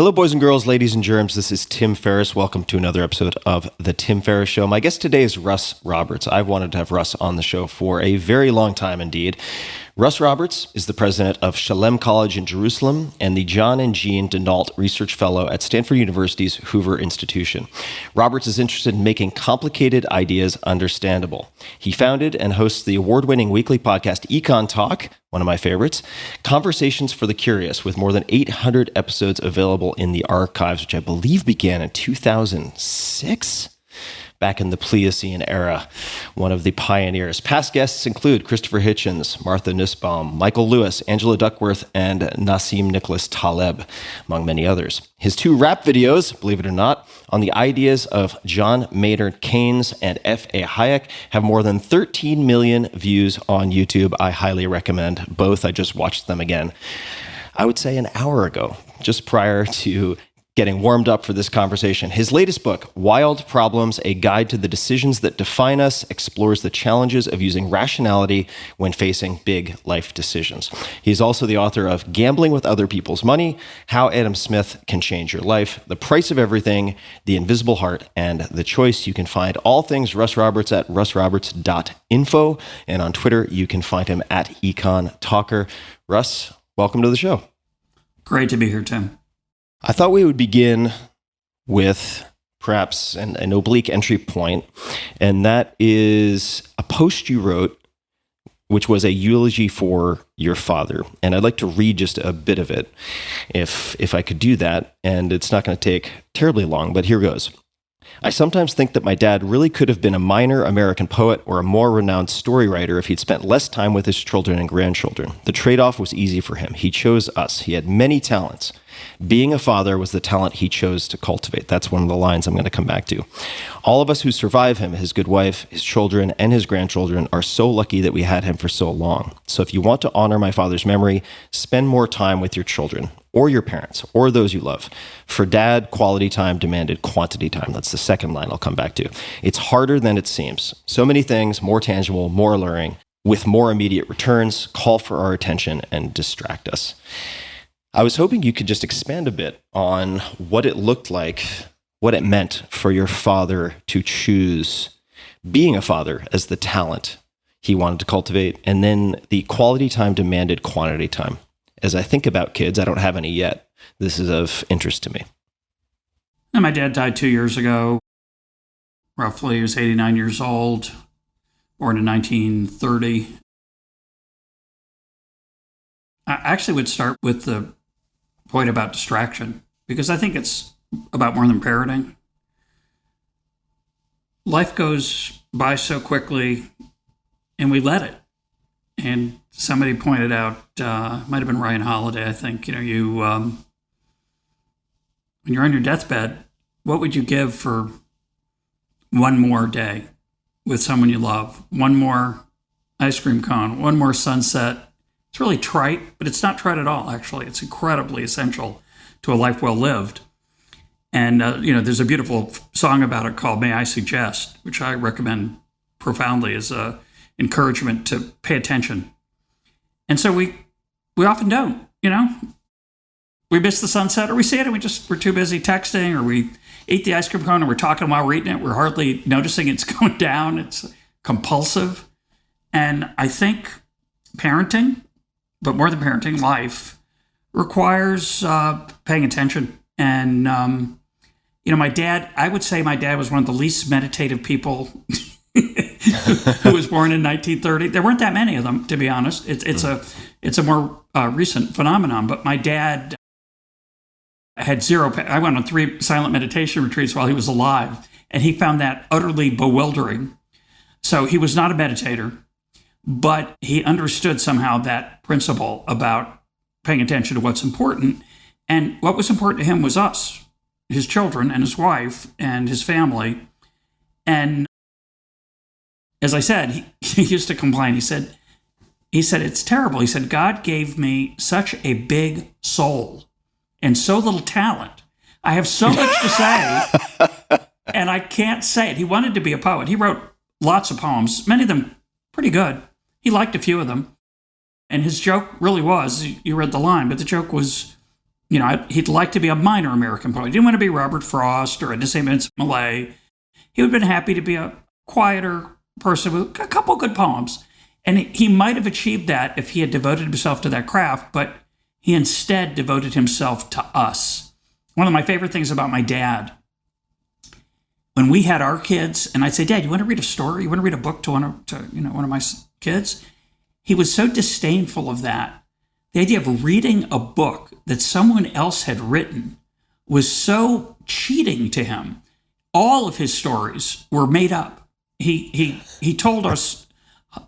Hello, boys and girls, ladies and germs. This is Tim Ferriss. Welcome to another episode of The Tim Ferriss Show. My guest today is Russ Roberts. I've wanted to have Russ on the show for a very long time indeed. Russ Roberts is the president of Shalem College in Jerusalem and the John and Jean Nault Research Fellow at Stanford University's Hoover Institution. Roberts is interested in making complicated ideas understandable. He founded and hosts the award-winning weekly podcast EconTalk, one of my favorites, Conversations for the Curious, with more than 800 episodes available in the archives, which I believe began in 2006? Back in the Pliocene era, one of the pioneers. Past guests include Christopher Hitchens, Martha Nussbaum, Michael Lewis, Angela Duckworth, and Nassim Nicholas Taleb, among many others. His two rap videos, believe it or not, on the ideas of John Maynard Keynes and F.A. Hayek have more than 13 million views on YouTube. I highly recommend both. I just watched them again, I would say an hour ago, just prior to getting warmed up for this conversation. His latest book, Wild Problems, A Guide to the Decisions That Define Us, explores the challenges of using rationality when facing big life decisions. He's also the author of Gambling with Other People's Money, How Adam Smith Can Change Your Life, The Price of Everything, The Invisible Heart, and The Choice. You can find all things Russ Roberts at russroberts.info, and on Twitter, you can find him at EconTalker. Russ, welcome to the show. Great to be here, Tim. I thought we would begin with perhaps an oblique entry point, and that is a post you wrote, which was a eulogy for your father. And I'd like to read just a bit of it, if I could do that. And it's not going to take terribly long, but here goes. I sometimes think that my dad really could have been a minor American poet or a more renowned story writer if he'd spent less time with his children and grandchildren. The trade-off was easy for him. He chose us. He had many talents. Being a father was the talent he chose to cultivate. That's one of the lines I'm going to come back to. All of us who survive him, his good wife, his children, and his grandchildren, are so lucky that we had him for so long. So if you want to honor my father's memory, spend more time with your children, or your parents, or those you love. For Dad, quality time demanded quantity time. That's the second line I'll come back to. It's harder than it seems. So many things, more tangible, more alluring, with more immediate returns, call for our attention and distract us. I was hoping you could just expand a bit on what it looked like, what it meant for your father to choose being a father as the talent he wanted to cultivate, and then the quality time demanded quantity time. As I think about kids, I don't have any yet. This is of interest to me. And my dad died 2 years ago. Roughly, he was 89 years old, born in 1930. I actually would start with the point about distraction, because I think it's about more than parenting. Life goes by so quickly, and we let it. And somebody pointed out, might have been Ryan Holiday, I think, when you're on your deathbed, what would you give for one more day with someone you love? One more ice cream cone, one more sunset. It's really trite, but it's not trite at all, actually. It's incredibly essential to a life well lived. And, there's a beautiful song about it called May I Suggest, which I recommend profoundly as a encouragement to pay attention. And so we often don't, We miss the sunset, or we see it and we're too busy texting, or we eat the ice cream cone and we're talking while we're eating it. We're hardly noticing it's going down. It's compulsive. And I think parenting, but more than parenting, life requires paying attention. And, my dad, I would say my dad was one of the least meditative people who was born in 1930. There weren't that many of them, to be honest. It's a more recent phenomenon. But my dad had zero. I went on 3 silent meditation retreats while he was alive, and he found that utterly bewildering. So he was not a meditator, but he understood somehow that principle about paying attention to what's important. And what was important to him was us, his children and his wife and his family. And as I said, he used to complain. He said, it's terrible. He said, God gave me such a big soul and so little talent. I have so much to say, and I can't say it. He wanted to be a poet. He wrote lots of poems, many of them pretty good. He liked a few of them. And his joke really was, you read the line, but the joke was, he'd like to be a minor American poet. He didn't want to be Robert Frost or Odysseus Millay. He would have been happy to be a quieter person with a couple good poems. And he might have achieved that if he had devoted himself to that craft, but he instead devoted himself to us. One of my favorite things about my dad, when we had our kids, and I'd say, Dad, you want to read a story? You want to read a book to one of my kids? He was so disdainful of that. The idea of reading a book that someone else had written was so cheating to him. All of his stories were made up. He told us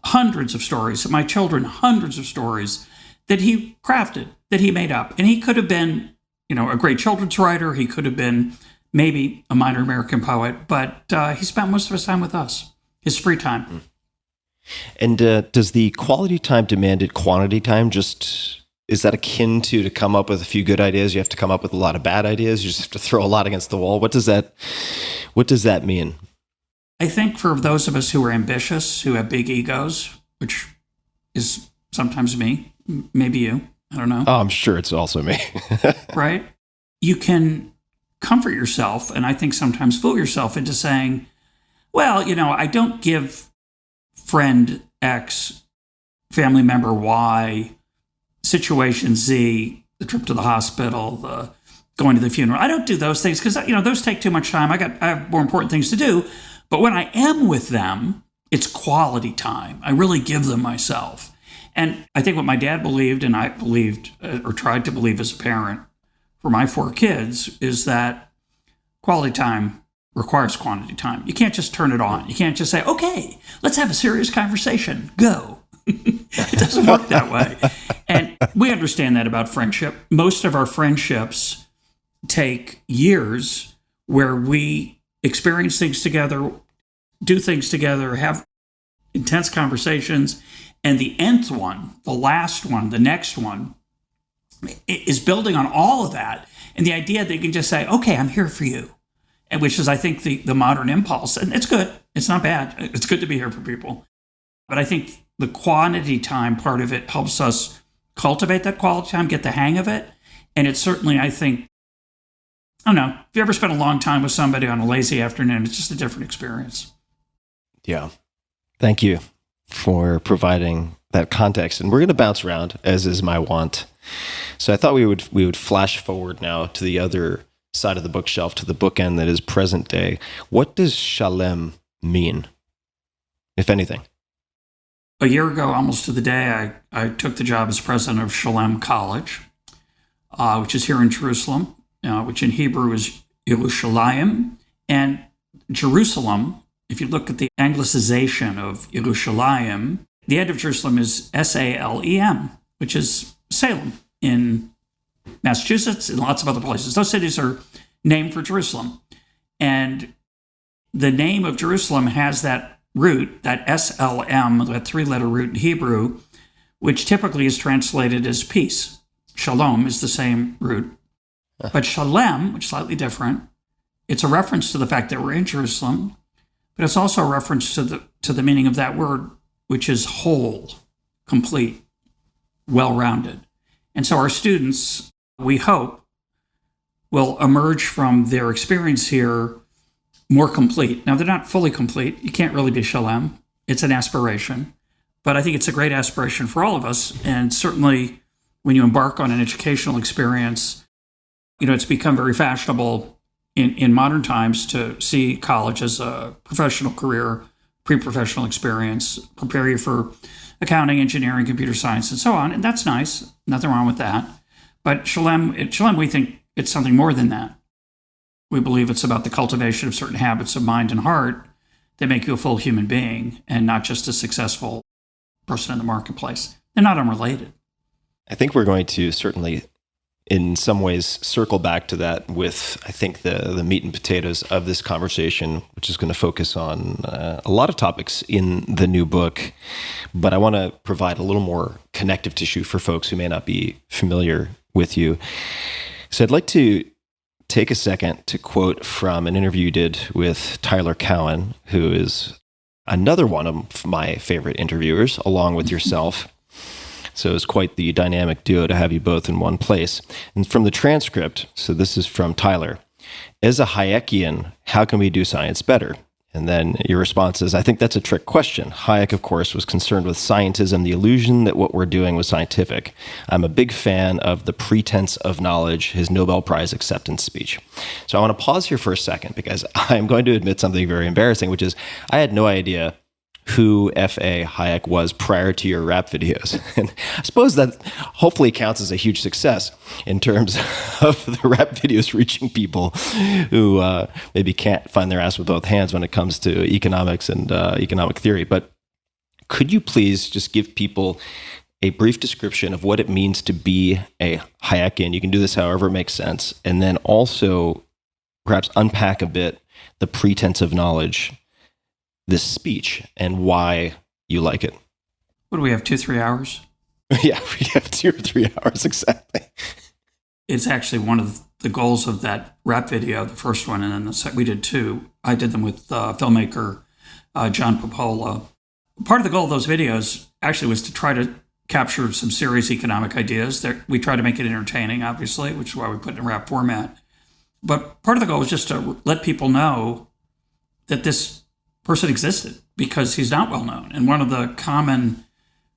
hundreds of stories, my children, hundreds of stories that he crafted, that he made up. And he could have been, a great children's writer. He could have been maybe a minor American poet, but he spent most of his time with us, his free time. And does the quality time demanded quantity time is that akin to come up with a few good ideas? You have to come up with a lot of bad ideas. You just have to throw a lot against the wall. What does that mean? I think for those of us who are ambitious, who have big egos, which is sometimes me, maybe you, I don't know. Oh, I'm sure it's also me. Right? You can comfort yourself, and I think sometimes fool yourself into saying, well, I don't give friend X, family member Y, situation Z, the trip to the hospital, the going to the funeral. I don't do those things because, those take too much time. I have more important things to do. But when I am with them, it's quality time. I really give them myself. And I think what my dad believed, and I believed or tried to believe as a parent for my 4 kids, is that quality time requires quantity time. You can't just turn it on. You can't just say, okay, let's have a serious conversation. Go. It doesn't work that way. And we understand that about friendship. Most of our friendships take years where we experience things together, do things together, have intense conversations. And the nth one, the last one, the next one is building on all of that. And the idea that you can just say, okay, I'm here for you. And which is, I think, the modern impulse. And it's good. It's not bad. It's good to be here for people. But I think the quantity time part of it helps us cultivate that quality time, get the hang of it. And it's certainly, I think, I don't know, if you ever spent a long time with somebody on a lazy afternoon, it's just a different experience. Yeah. Thank you for providing that context. And we're going to bounce around, as is my wont. So I thought we would flash forward now to the other side of the bookshelf, to the bookend that is present day. What does Shalem mean, if anything? A year ago, almost to the day, I took the job as president of Shalem College, which is here in Jerusalem, which in Hebrew is Yerushalayim. And Jerusalem, if you look at the anglicization of Yerushalayim, the end of Jerusalem is Salem, which is Salem in Massachusetts and lots of other places. Those cities are named for Jerusalem. And the name of Jerusalem has that root, that SLM, that 3-letter root in Hebrew, which typically is translated as peace. Shalom is the same root. But Shalem, which is slightly different, it's a reference to the fact that we're in Jerusalem, but it's also a reference to the meaning of that word, which is whole, complete, well-rounded. And so our students, we hope, will emerge from their experience here more complete. Now, they're not fully complete. You can't really be Shalem. It's an aspiration. But I think it's a great aspiration for all of us. And certainly when you embark on an educational experience, it's become very fashionable in modern times to see college as a professional career, pre-professional experience, prepare you for accounting, engineering, computer science, and so on. And that's nice. Nothing wrong with that. But Shalem, we think it's something more than that. We believe it's about the cultivation of certain habits of mind and heart that make you a full human being and not just a successful person in the marketplace. They're not unrelated. I think we're going to certainly, in some ways, circle back to that with, I think, the meat and potatoes of this conversation, which is going to focus on a lot of topics in the new book. But I want to provide a little more connective tissue for folks who may not be familiar with you. So I'd like to take a second to quote from an interview you did with Tyler Cowen, who is another one of my favorite interviewers, along with yourself. So it's quite the dynamic duo to have you both in one place. And from the transcript, so this is from Tyler. As a Hayekian, how can we do science better? And then your response is, I think that's a trick question. Hayek, of course, was concerned with scientism, the illusion that what we're doing was scientific. I'm a big fan of the pretense of knowledge, his Nobel Prize acceptance speech. So I want to pause here for a second because I'm going to admit something very embarrassing, which is I had no idea who F.A. Hayek was prior to your rap videos. And I suppose that hopefully counts as a huge success in terms of the rap videos reaching people who maybe can't find their ass with both hands when it comes to economics and economic theory. But could you please just give people a brief description of what it means to be a Hayekian? You can do this however it makes sense. And then also perhaps unpack a bit the pretense of knowledge, this speech, and why you like it. What do we have, 2-3 hours? Yeah, we have 2 or 3 hours, exactly. It's actually one of the goals of that rap video, the first one, and then we did 2. I did them with filmmaker John Popola. Part of the goal of those videos actually was to try to capture some serious economic ideas. We try to make it entertaining, obviously, which is why we put it in rap format. But part of the goal was just to let people know that this person existed because he's not well known. And one of the common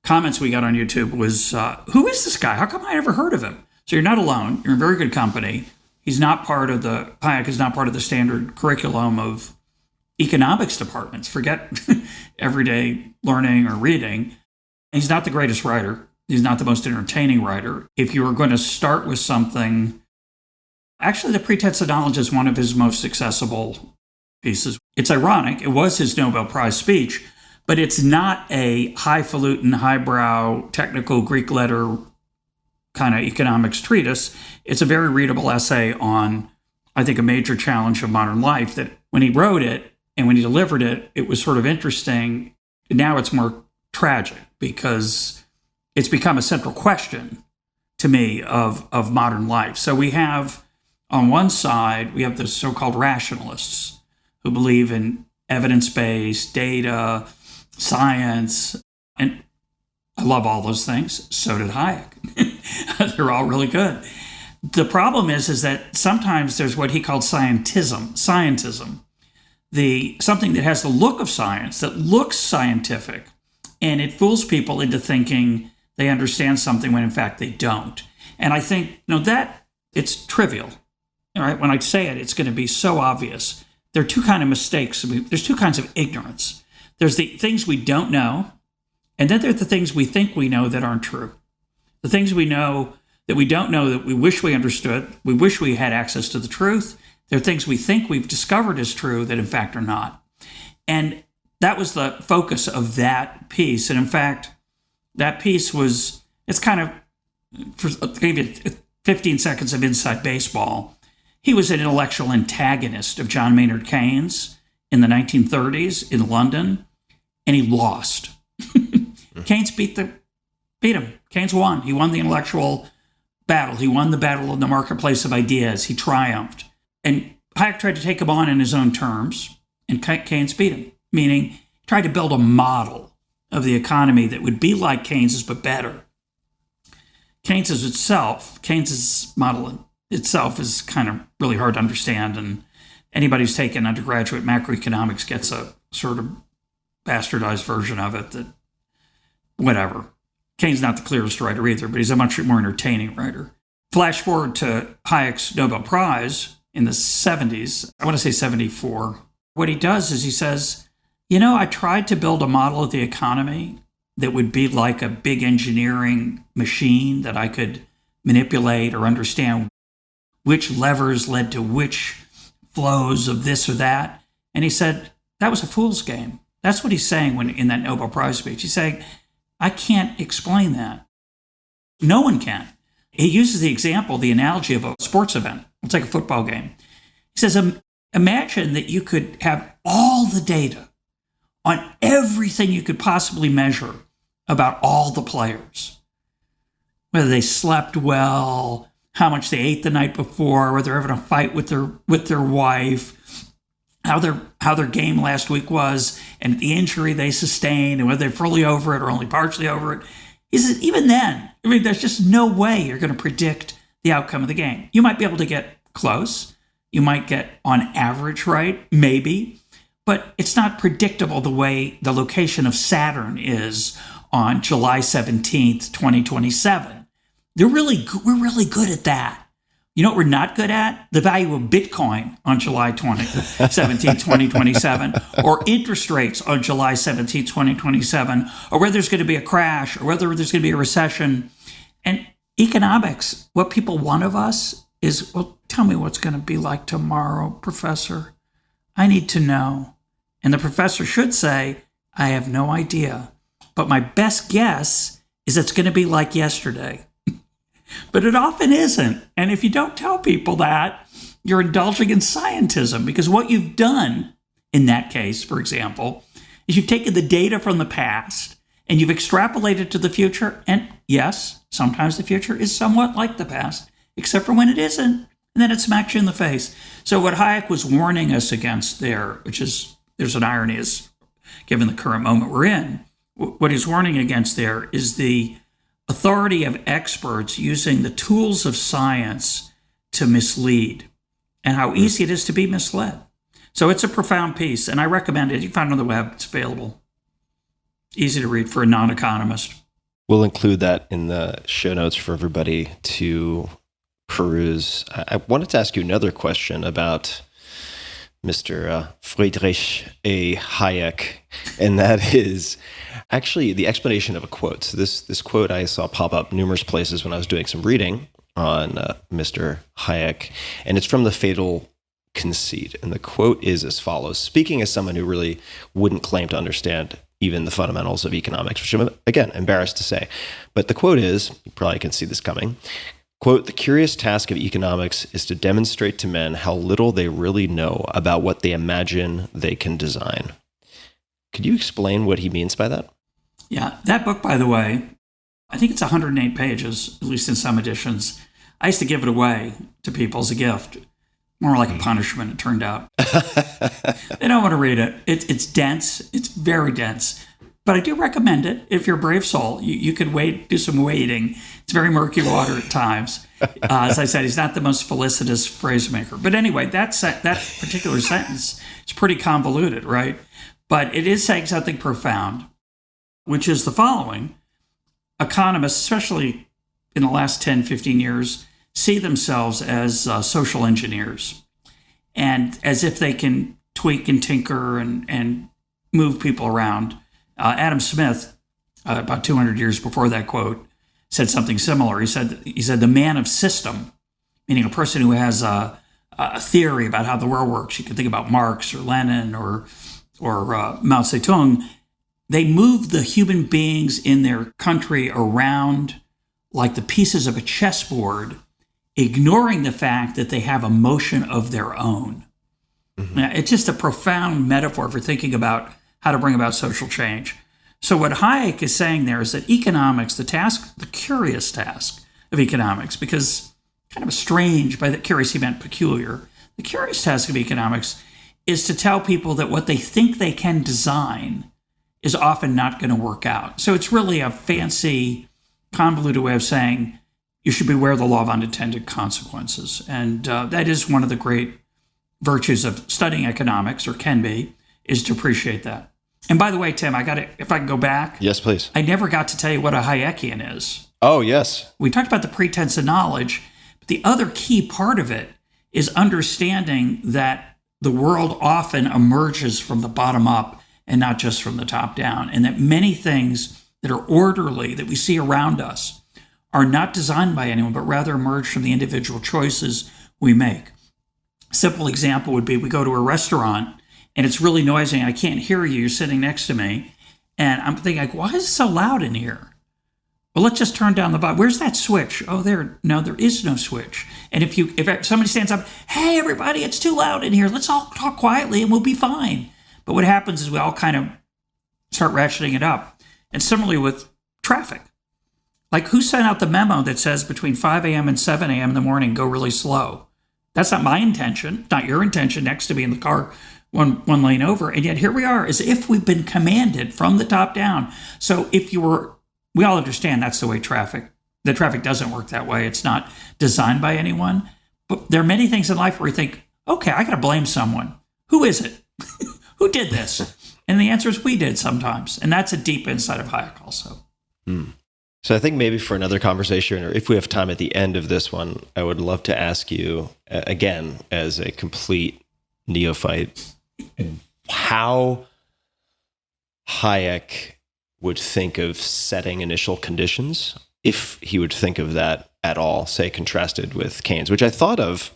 comments we got on YouTube was, who is this guy? How come I never heard of him? So you're not alone. You're in very good company. Hayek is not part of the standard curriculum of economics departments. Forget everyday learning or reading. He's not the greatest writer. He's not the most entertaining writer. If you were going to start with something, actually the pretense of knowledge is one of his most accessible pieces. It's ironic. It was his Nobel Prize speech, but it's not a highfalutin, highbrow, technical Greek letter kind of economics treatise. It's a very readable essay on, I think, a major challenge of modern life that when he wrote it and when he delivered it, it was sort of interesting. Now it's more tragic because it's become a central question to me of modern life. So we have, on one side, we have the so-called rationalists who believe in evidence-based data, science, and I love all those things. So did Hayek. They're all really good. The problem is that sometimes there's what he called scientism, something that has the look of science, that looks scientific, and it fools people into thinking they understand something when in fact they don't. And I think, that it's trivial. All right, when I say it, it's going to be so obvious. There are 2 kinds of mistakes. There's 2 kinds of ignorance. There's the things we don't know, and then there are the things we think we know that aren't true. The things we know that we don't know that we wish we understood, we wish we had access to the truth. There are things we think we've discovered as true that in fact are not. And that was the focus of that piece. And in fact, that piece it's kind of, I'll give you 15 seconds of inside baseball. He was an intellectual antagonist of John Maynard Keynes in the 1930s in London, and he lost. Keynes beat him. Keynes won. He won the intellectual battle. He won the battle in the marketplace of ideas. He triumphed. And Hayek tried to take him on in his own terms, and Keynes beat him, meaning he tried to build a model of the economy that would be like Keynes's but better. Keynes's model itself is kind of really hard to understand, and anybody who's taken undergraduate macroeconomics gets a sort of bastardized version of it that, whatever. Keynes is not the clearest writer either, but he's a much more entertaining writer. Flash forward to Hayek's Nobel Prize in the 70s, I want to say 74. What he does is he says, I tried to build a model of the economy that would be like a big engineering machine that I could manipulate or understand which levers led to which flows of this or that. And he said, that was a fool's game. That's what he's saying when in that Nobel Prize speech. He's saying, I can't explain that. No one can. He uses the example, the analogy of a sports event. Let's take a football game. He says, imagine that you could have all the data on everything you could possibly measure about all the players, whether they slept well, how much they ate the night before, whether they're having a fight with their wife, how their game last week was, and the injury they sustained, and whether they're fully over it or only partially over it. He says, even then, I mean, there's just no way you're going to predict the outcome of the game. You might be able to get close. You might get on average right, maybe, but it's not predictable the way the location of Saturn is on July 17th, 2027. We're really good at that. You know what we're not good at? The value of Bitcoin on July 17th, 2027, or interest rates on July 17th, 2027, or whether there's going to be a crash, or whether there's going to be a recession. And economics, what people want of us is, well, tell me what's going to be like tomorrow, professor. I need to know. And the professor should say, I have no idea, but my best guess is it's going to be like yesterday. But it often isn't. And if you don't tell people that, you're indulging in scientism, because what you've done in that case, for example, is you've taken the data from the past and you've extrapolated to the future. And yes, sometimes the future is somewhat like the past, except for when it isn't. And then it smacks you in the face. So what Hayek was warning us against there, which is, there's an irony is, given the current moment we're in, what he's warning against there is the authority of experts using the tools of science to mislead, and how easy it is to be misled. So it's a profound piece, and I recommend it. You can find it on the web. It's available. Easy to read for a non-economist. We'll include that in the show notes for everybody to peruse. I wanted to ask you another question about Mr. Friedrich A. Hayek, and that is actually the explanation of a quote. So this quote I saw pop up numerous places when I was doing some reading on Mr. Hayek, and it's from The Fatal Conceit. And the quote is as follows, speaking as someone who really wouldn't claim to understand even the fundamentals of economics, which I'm, again, embarrassed to say. But the quote is, you probably can see this coming, quote, the curious task of economics is to demonstrate to men how little they really know about what they imagine they can design. Could you explain what he means by that? Yeah, that book, by the way, I think it's 108 pages, at least in some editions. I used to give it away to people as a gift. More like a punishment, it turned out. They don't want to read it. It's dense. It's very dense. But I do recommend it. If you're a brave soul, you could do some wading. It's very murky water at times. As I said, he's not the most felicitous phrase maker. But anyway, that particular sentence is pretty convoluted, right? But it is saying something profound, which is the following. Economists, especially in the last 10, 15 years, see themselves as social engineers, and as if they can tweak and tinker and move people around. Adam Smith, about 200 years before that quote, said something similar. He said the man of system, meaning a person who has a theory about how the world works. You can think about Marx or Lenin or Mao Zedong. They move the human beings in their country around like the pieces of a chessboard, ignoring the fact that they have a motion of their own. Mm-hmm. Now, it's just a profound metaphor for thinking about how to bring about social change. So what Hayek is saying there is that economics, the curious task of economics, because kind of a strange, by the curious he meant peculiar, the curious task of economics is to tell people that what they think they can design is often not going to work out. So it's really a fancy, convoluted way of saying you should beware of the law of unintended consequences. And that is one of the great virtues of studying economics, or can be, is to appreciate that. And by the way, Tim, if I can go back. Yes, please. I never got to tell you what a Hayekian is. Oh, yes. We talked about the pretense of knowledge, but the other key part of it is understanding that the world often emerges from the bottom up and not just from the top down, and that many things that are orderly that we see around us are not designed by anyone, but rather emerge from the individual choices we make. A simple example would be we go to a restaurant and it's really noisy and I can't hear you, you're sitting next to me, and I'm thinking, like, why is it so loud in here? Well, let's just turn down the volume. Where's that switch? Oh, there is no switch. And if somebody stands up, hey, everybody, it's too loud in here. Let's all talk quietly and we'll be fine. But what happens is we all kind of start ratcheting it up. And similarly with traffic. Like, who sent out the memo that says between 5 a.m. and 7 a.m. in the morning, go really slow? That's not my intention, not your intention, next to me in the car, one lane over. And yet here we are, as if we've been commanded from the top down. So if you were we all understand that's the traffic doesn't work that way. It's not designed by anyone. But there are many things in life where you think, okay, I got to blame someone. Who is it? Who did this? And the answer is we did sometimes. And that's a deep insight of Hayek also. So I think maybe for another conversation, or if we have time at the end of this one, I would love to ask you, again, as a complete neophyte, how Hayek would think of setting initial conditions, if he would think of that at all, say contrasted with Keynes, which I thought of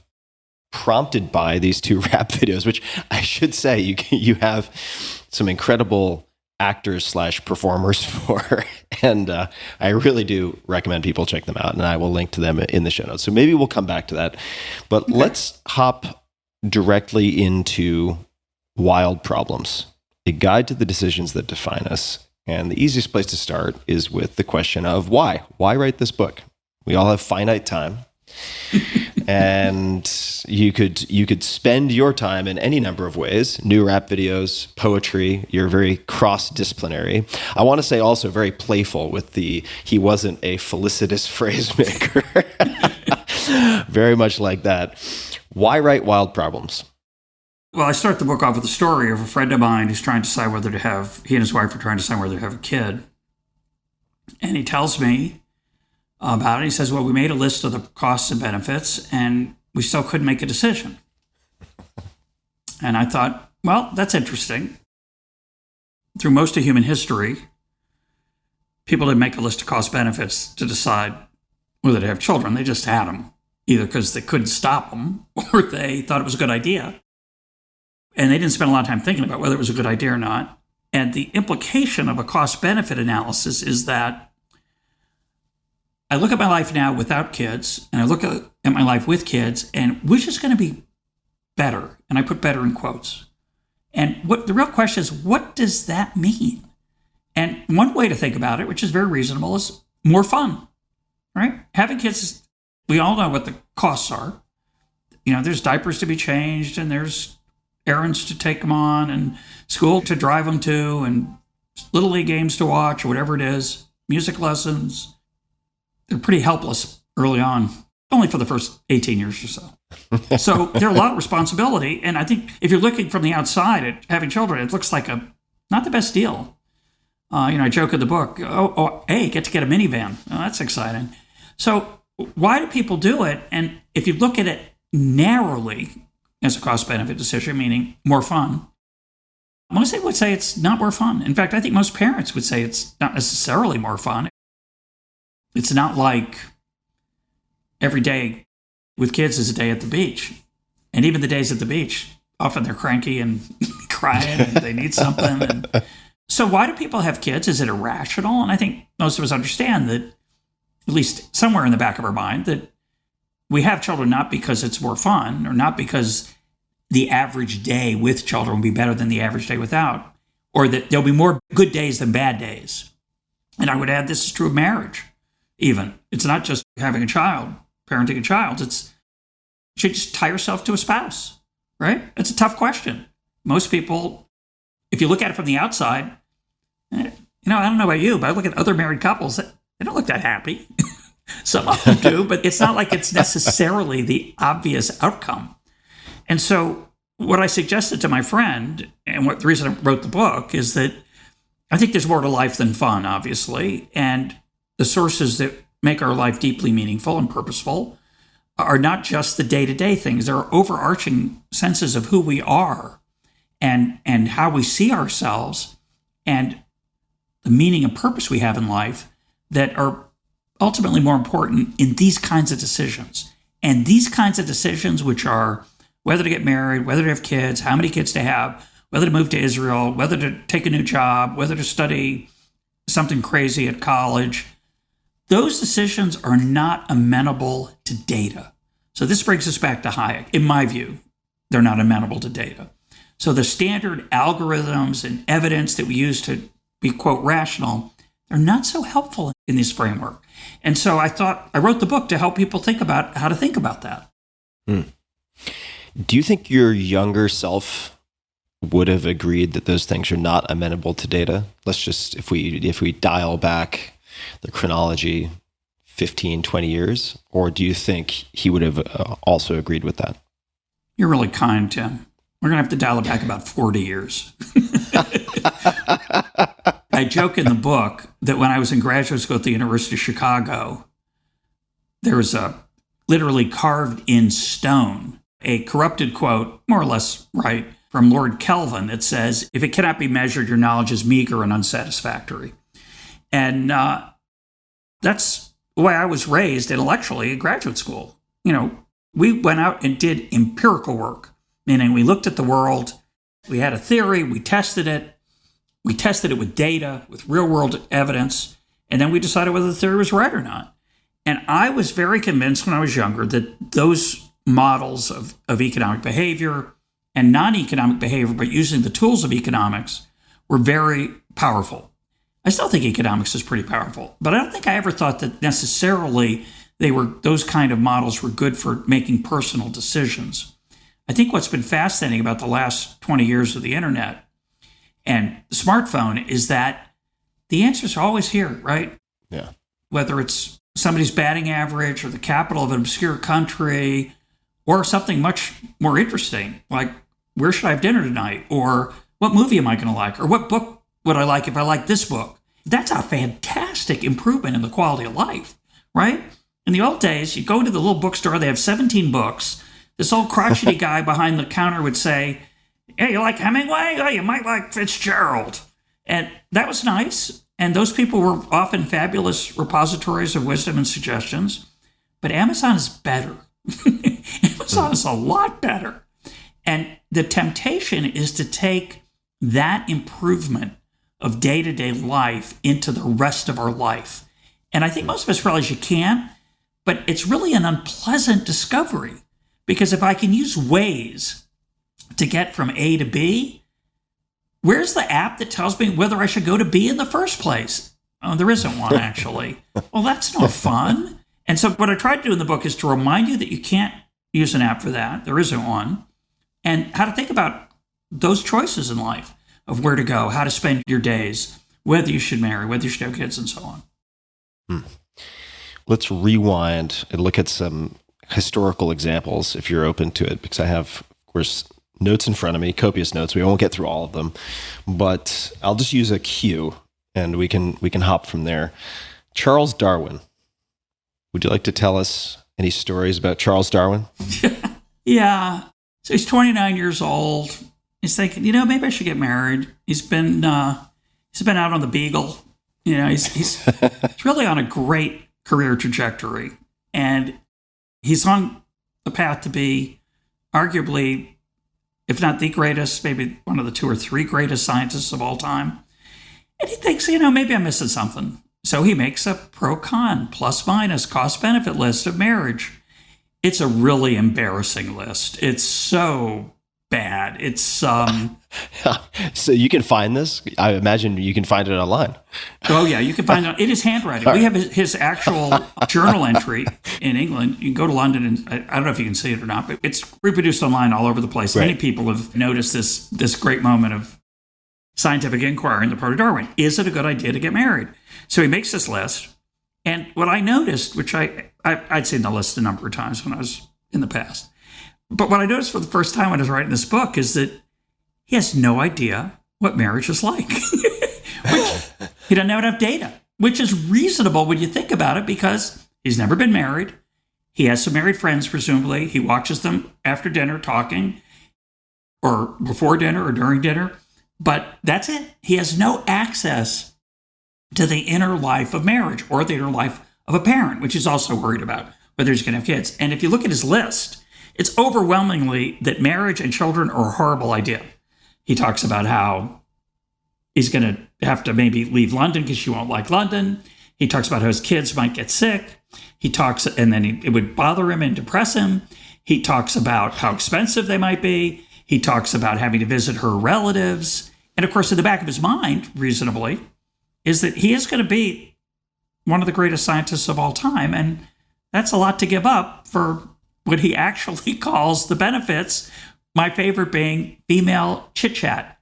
prompted by these two rap videos, which I should say you have some incredible actors / performers for, and I really do recommend people check them out, and I will link to them in the show notes. So maybe we'll come back to that, but let's hop directly into Wild Problems, a guide to the decisions that define us. And the easiest place to start is with the question of why. Why write this book? We all have finite time. And you could spend your time in any number of ways: new rap videos, poetry. You're very cross-disciplinary. I want to say also very playful with he wasn't a felicitous phrase maker. Very much like that. Why write Wild Problems? Well, I start the book off with a story of a friend of mine who's trying to decide whether to have, he and his wife are trying to decide whether to have a kid. And he tells me about it. He says, well, we made a list of the costs and benefits, and we still couldn't make a decision. And I thought, well, that's interesting. Through most of human history, people didn't make a list of cost benefits to decide whether to have children. They just had them, either because they couldn't stop them or they thought it was a good idea. And they didn't spend a lot of time thinking about whether it was a good idea or not. And the implication of a cost-benefit analysis is that I look at my life now without kids, and I look at my life with kids, and which is going to be better? And I put better in quotes. And what the real question is, what does that mean? And one way to think about it, which is very reasonable, is more fun, right? Having kids, we all know what the costs are. There's diapers to be changed, and there's errands to take them on, and school to drive them to, and little league games to watch, or whatever it is, music lessons. They're pretty helpless early on, only for the first 18 years or so. So they're a lot of responsibility. And I think if you're looking from the outside at having children, it looks like not the best deal. I joke in the book, hey, get to get a minivan. Oh, that's exciting. So why do people do it? And if you look at it narrowly as a cost-benefit decision, meaning more fun, most people would say it's not more fun. In fact, I think most parents would say it's not necessarily more fun. It's not like every day with kids is a day at the beach. And even the days at the beach, often they're cranky and crying and they need something. And so why do people have kids? Is it irrational? And I think most of us understand that, at least somewhere in the back of our mind, that we have children not because it's more fun, or not because the average day with children will be better than the average day without, or that there'll be more good days than bad days. And I would add, this is true of marriage. Even it's not just having a child, parenting a child. It's, should you just tie yourself to a spouse, right? It's a tough question. Most people, if you look at it from the outside, I don't know about you, but I look at other married couples, they don't look that happy. Some of them do, but it's not like it's necessarily the obvious outcome. And so what I suggested to my friend, and the reason I wrote the book, is that I think there's more to life than fun, obviously, and the sources that make our life deeply meaningful and purposeful are not just the day-to-day things. There are overarching senses of who we are and how we see ourselves and the meaning and purpose we have in life that are ultimately more important in these kinds of decisions. And these kinds of decisions, which are whether to get married, whether to have kids, how many kids to have, whether to move to Israel, whether to take a new job, whether to study something crazy at college, those decisions are not amenable to data. So this brings us back to Hayek. In my view, they're not amenable to data. So the standard algorithms and evidence that we use to be, quote, rational, they're not so helpful in this framework. And so I thought I wrote the book to help people think about how to think about that. Do you think your younger self would have agreed that those things are not amenable to data? Let's just, if we dial back the chronology 15, 20 years? Or do you think he would have also agreed with that? You're really kind, Tim. We're going to have to dial it back about 40 years. I joke in the book that when I was in graduate school at the University of Chicago, there was a literally carved in stone, a corrupted quote, more or less right, from Lord Kelvin that says, if it cannot be measured, your knowledge is meager and unsatisfactory. And that's the way I was raised intellectually in graduate school. You know, we went out and did empirical work, meaning we looked at the world, we had a theory, we tested it with data, with real world evidence, and then we decided whether the theory was right or not. And I was very convinced when I was younger that those models of economic behavior and non-economic behavior, but using the tools of economics, were very powerful. I still think economics is pretty powerful, but I don't think I ever thought that necessarily those kind of models were good for making personal decisions. I think what's been fascinating about the last 20 years of the internet and the smartphone is that the answers are always here, right? Yeah. Whether it's somebody's batting average or the capital of an obscure country or something much more interesting, like where should I have dinner tonight? Or what movie am I going to like? Or what book would I like if I like this book? That's a fantastic improvement in the quality of life, right? In the old days, you go to the little bookstore, they have 17 books. This old crotchety guy behind the counter would say, hey, you like Hemingway? Oh, you might like Fitzgerald. And that was nice. And those people were often fabulous repositories of wisdom and suggestions. But Amazon is better. Amazon is a lot better. And the temptation is to take that improvement of day-to-day life into the rest of our life. And I think most of us realize you can, but it's really an unpleasant discovery. Because if I can use Waze to get from A to B, where's the app that tells me whether I should go to B in the first place? Oh, there isn't one, actually. Well, that's no fun. And so what I tried to do in the book is to remind you that you can't use an app for that. There isn't one. And how to think about those choices in life of where to go, how to spend your days, whether you should marry, whether you should have kids, and so on. Let's rewind and look at some historical examples, if you're open to it, because I have, of course, notes in front of me, copious notes. We won't get through all of them, but I'll just use a cue, and we can hop from there. Charles Darwin. Would you like to tell us any stories about Charles Darwin? Yeah. So he's 29 years old. He's thinking, maybe I should get married. He's been out on the Beagle. He's really on a great career trajectory, and he's on the path to be arguably, if not the greatest, maybe one of the 2 or 3 greatest scientists of all time. And he thinks, maybe I'm missing something. So he makes a pro-con, plus-minus, cost-benefit list of marriage. It's a really embarrassing list. It's so bad. It's So you can find this? I imagine you can find it online. Oh, yeah, you can find it. It is handwriting. Right. We have his actual journal entry in England. You can go to London, and I don't know if you can see it or not, but it's reproduced online all over the place. Right. Many people have noticed this great moment of scientific inquiry on the part of Darwin. Is it a good idea to get married? So he makes this list. And what I noticed, which I'd seen the list a number of times when I was in the past, but what I noticed for the first time when I was writing this book is that he has no idea what marriage is like. Which he doesn't have enough data, which is reasonable when you think about it because he's never been married. He has some married friends, presumably. He watches them after dinner talking or before dinner or during dinner. But that's it. He has no access to the inner life of marriage or the inner life of a parent, which he's also worried about, whether he's going to have kids. And if you look at his list, it's overwhelmingly that marriage and children are a horrible idea. He talks about how he's going to have to maybe leave London because she won't like London. He talks about how his kids might get sick. He talks, and then it would bother him and depress him. He talks about how expensive they might be. He talks about having to visit her relatives. And of course, in the back of his mind, reasonably, is that he is going to be one of the greatest scientists of all time. And that's a lot to give up for what he actually calls the benefits, my favorite being female chit-chat,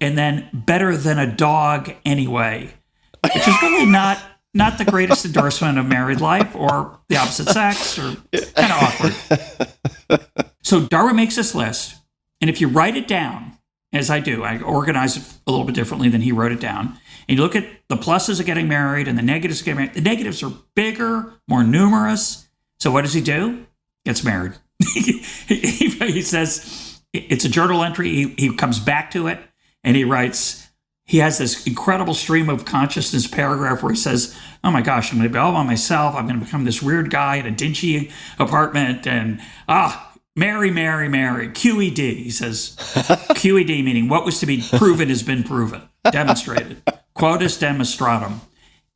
and then better than a dog anyway, which is really not not the greatest endorsement of married life or the opposite sex, or kind of awkward. So Darwin makes this list, and if you write it down, as I do, I organize it a little bit differently than he wrote it down, and you look at the pluses of getting married and the negatives of getting married. The negatives are bigger, more numerous. So what does he do? Gets married. He says, it's a journal entry. He comes back to it, and he writes, he has this incredible stream of consciousness paragraph where he says, oh my gosh, I'm going to be all by myself. I'm going to become this weird guy in a dingy apartment, and marry, QED. He says, QED meaning what was to be proven has been proven, demonstrated. Quotus demonstratum.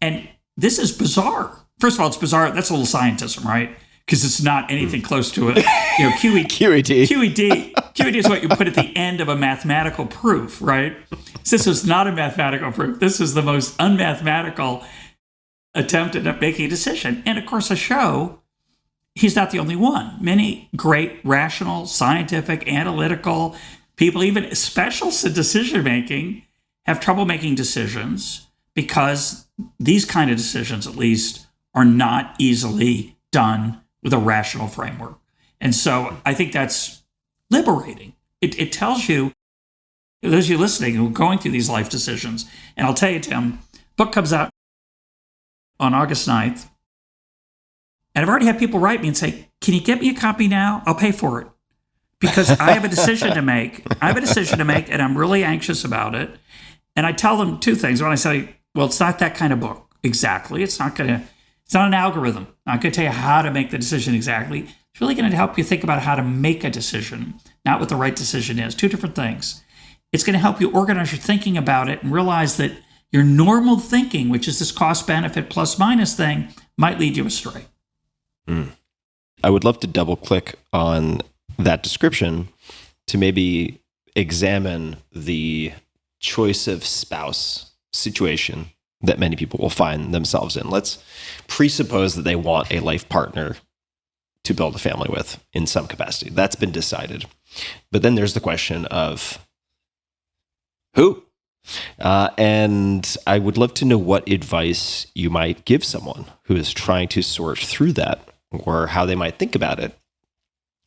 And this is bizarre. First of all, it's bizarre. That's a little scientism, right? Because it's not anything close to it. QED is what you put at the end of a mathematical proof, right? This was not a mathematical proof. This is the most unmathematical attempt at making a decision. And of course, a show, he's not the only one. Many great rational, scientific, analytical people, even specialists in decision making, have trouble making decisions because these kind of decisions, at least, are not easily done with a rational framework. And so I think that's liberating. It tells you, those of you listening who are going through these life decisions, and I'll tell you, Tim, book comes out on August 9th, and I've already had people write me and say, can you get me a copy now? I'll pay for it. Because I have a decision to make. And I'm really anxious about it. And I tell them two things. When I say, well, it's not that kind of book. Exactly. It's not an algorithm. Not going to tell you how to make the decision exactly. It's really going to help you think about how to make a decision, not what the right decision is. Two different things. It's going to help you organize your thinking about it and realize that your normal thinking, which is this cost-benefit plus-minus thing, might lead you astray. I would love to double-click on that description to maybe examine the choice of spouse situation that many people will find themselves in. Let's presuppose that they want a life partner to build a family with in some capacity. That's been decided. But then there's the question of who? And I would love to know what advice you might give someone who is trying to sort through that, or how they might think about it,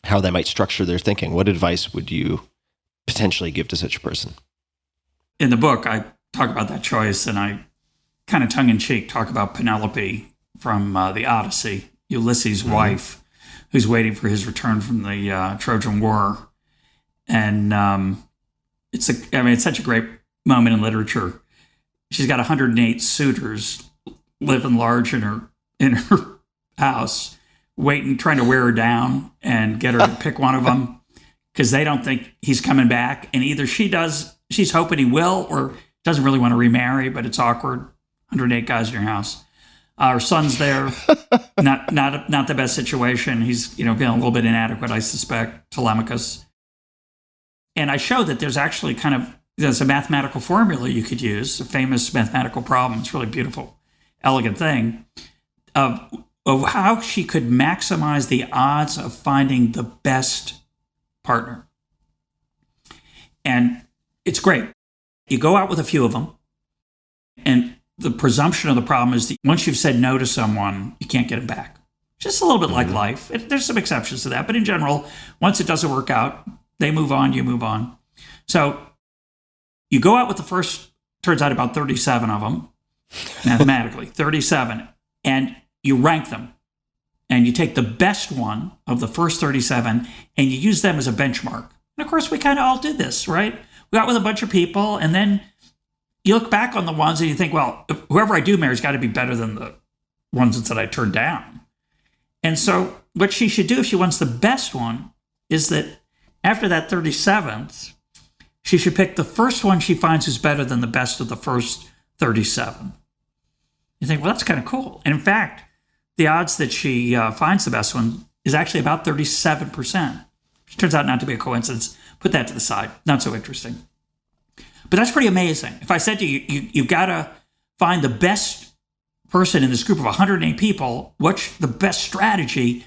how they might structure their thinking. What advice would you potentially give to such a person? In the book, I talk about that choice, and I kind of tongue-in-cheek talk about Penelope from the Odyssey, Ulysses' wife, who's waiting for his return from the Trojan War. And it's such a great moment in literature. She's got 108 suitors living large in her house, trying to wear her down and get her to pick one of them because they don't think he's coming back. And either she does, she's hoping he will, or doesn't really want to remarry, but it's awkward. 108 guys in your house. Her son's there, not the best situation. He's feeling a little bit inadequate, I suspect. Telemachus. And I show that there's actually there's a mathematical formula you could use, a famous mathematical problem. It's a really beautiful, elegant thing of how she could maximize the odds of finding the best partner. And it's great. You go out with a few of them, and the presumption of the problem is that once you've said no to someone, you can't get them back. Just a little bit like life. There's some exceptions to that, but in general, once it doesn't work out, they move on, you move on. So you go out with the first, turns out about 37 of them, mathematically, 37, and you rank them. And you take the best one of the first 37 and you use them as a benchmark. And of course, we kind of all did this, right? We got with a bunch of people, and then you look back on the ones and you think, well, whoever I do marry has got to be better than the ones that I turned down. And so what she should do if she wants the best one is that after that 37th, she should pick the first one she finds is better than the best of the first 37. You think, well, that's kind of cool. And in fact, the odds that she finds the best one is actually about 37%. Which turns out not to be a coincidence. Put that to the side. Not so interesting. But that's pretty amazing. If I said to you, you've got to find the best person in this group of 108 people, what's the best strategy?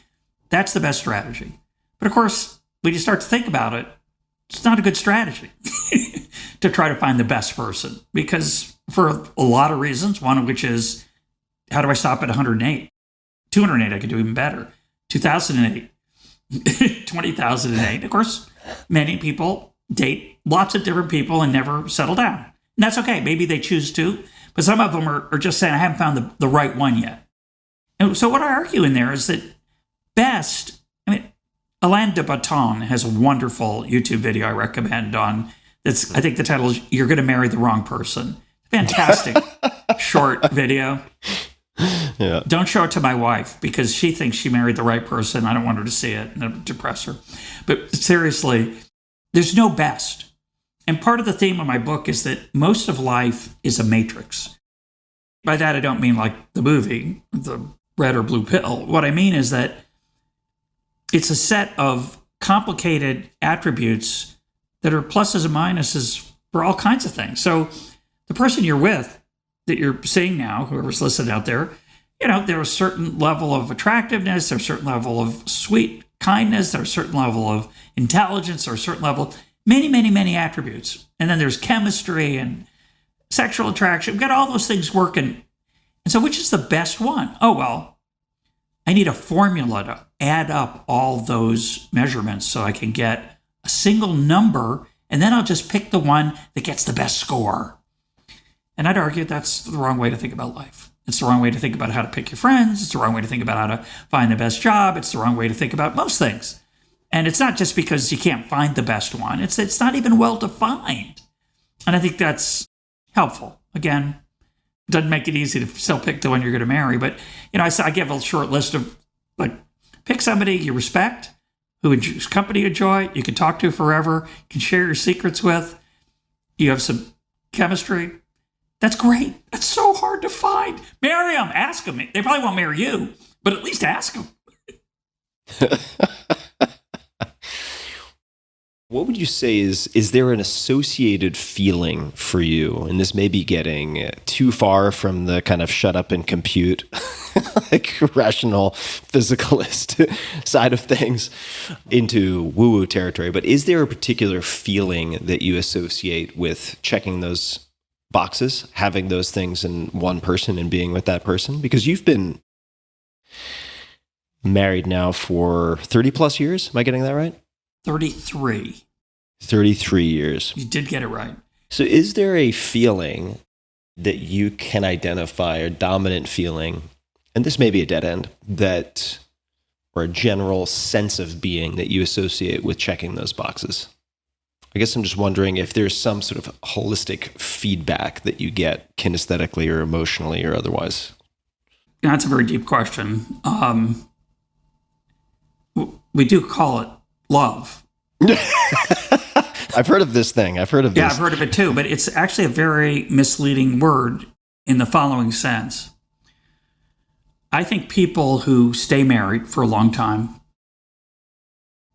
That's the best strategy. But of course, when you start to think about it, it's not a good strategy to try to find the best person, because for a lot of reasons, one of which is How do I stop at 108? 208, I could do even better. 2008, 20,008. Of course, many people date lots of different people and never settle down. And that's okay. Maybe they choose to, but some of them are just saying, I haven't found the right one yet. And so what I argue in there is that best, Alain de Botton has a wonderful YouTube video I recommend on, I think the title is You're Going to Marry the Wrong Person. Fantastic short video. Yeah. Don't show it to my wife because she thinks she married the right person. I don't want her to see it and it'll depress her. But seriously, there's no best. And part of the theme of my book is that most of life is a matrix. By that, I don't mean like the movie, the red or blue pill. What I mean is that it's a set of complicated attributes that are pluses and minuses for all kinds of things. So the person you're with, that you're seeing now, whoever's listening out there, there's a certain level of attractiveness, there's a certain level of sweet kindness, there's a certain level of intelligence, or a certain level, many, many, many attributes. And then there's chemistry and sexual attraction. We've got all those things working. And so which is the best one? Oh, well, I need a formula to add up all those measurements so I can get a single number, and then I'll just pick the one that gets the best score. And I'd argue that's the wrong way to think about life. It's the wrong way to think about how to pick your friends. It's the wrong way to think about how to find the best job. It's the wrong way to think about most things. And it's not just because you can't find the best one. It's not even well defined. And I think that's helpful. Again, it doesn't make it easy to still pick the one you're going to marry. But, I give a short list of, pick somebody you respect, whose company you enjoy, you can talk to forever, you can share your secrets with, you have some chemistry. That's great. That's so hard to find. Marry them. Ask them. They probably won't marry you, but at least ask them. What would you say is there an associated feeling for you? And this may be getting too far from the kind of shut up and compute, like rational physicalist side of things into woo-woo territory. But is there a particular feeling that you associate with checking those boxes, having those things in one person and being with that person? Because you've been married now for 30 plus years. Am I getting that right? 33. 33 years. You did get it right. So is there a feeling that you can identify, a dominant feeling, and this may be a dead end, or a general sense of being that you associate with checking those boxes? I guess I'm just wondering if there's some sort of holistic feedback that you get kinesthetically or emotionally or otherwise. That's a very deep question. We do call it love. I've heard of this thing. I've heard of this. Yeah, I've heard of it too, but it's actually a very misleading word in the following sense. I think people who stay married for a long time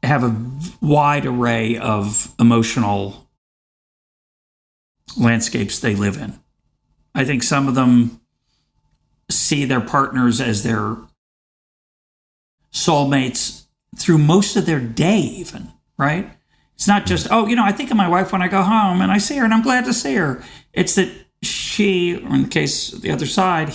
have a wide array of emotional landscapes they live in. I think some of them see their partners as their soulmates through most of their day even, right? It's not just, I think of my wife when I go home and I see her and I'm glad to see her. It's that she, or in the case of the other side,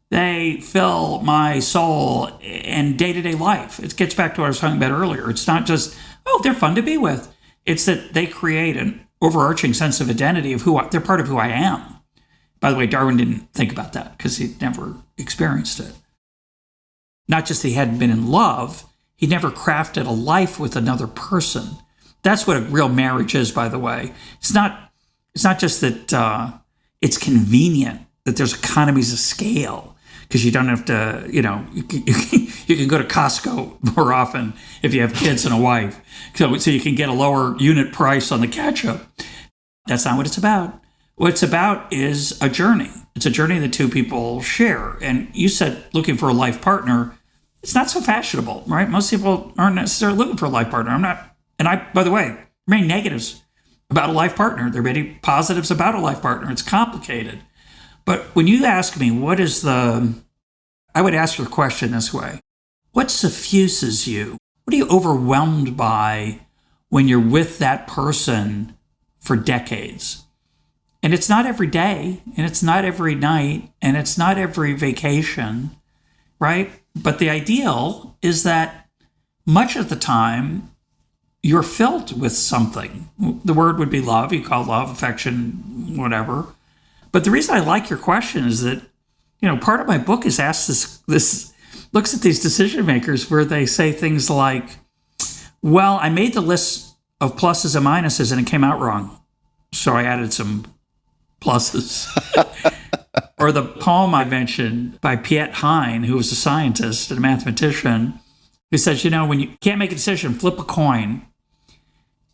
they fill my soul and day-to-day life. It gets back to what I was talking about earlier. It's not just, they're fun to be with. It's that they create an overarching sense of identity of they're part of who I am. By the way, Darwin didn't think about that because he'd never experienced it. Not just that he hadn't been in love, he never crafted a life with another person. That's what a real marriage is, by the way. It's not just that it's convenient, that there's economies of scale, because you don't have to, you can go to Costco more often if you have kids and a wife. So you can get a lower unit price on the ketchup. That's not what it's about. What it's about is a journey. It's a journey that two people share. And you said looking for a life partner. It's not so fashionable, right? Most people aren't necessarily looking for a life partner. I'm not. And by the way, many negatives about a life partner. There are many positives about a life partner. It's complicated. But when you ask me, I would ask your question this way. What suffuses you? What are you overwhelmed by when you're with that person for decades? And it's not every day, and it's not every night, and it's not every vacation, right? But the ideal is that much of the time you're filled with something. The word would be love. You call it love, affection, whatever. But the reason I like your question is that, part of my book is asked this looks at these decision makers where they say things like, well, I made the list of pluses and minuses and it came out wrong, so I added some pluses. Or the poem I mentioned by Piet Hein, who was a scientist and a mathematician, who says, when you can't make a decision, flip a coin.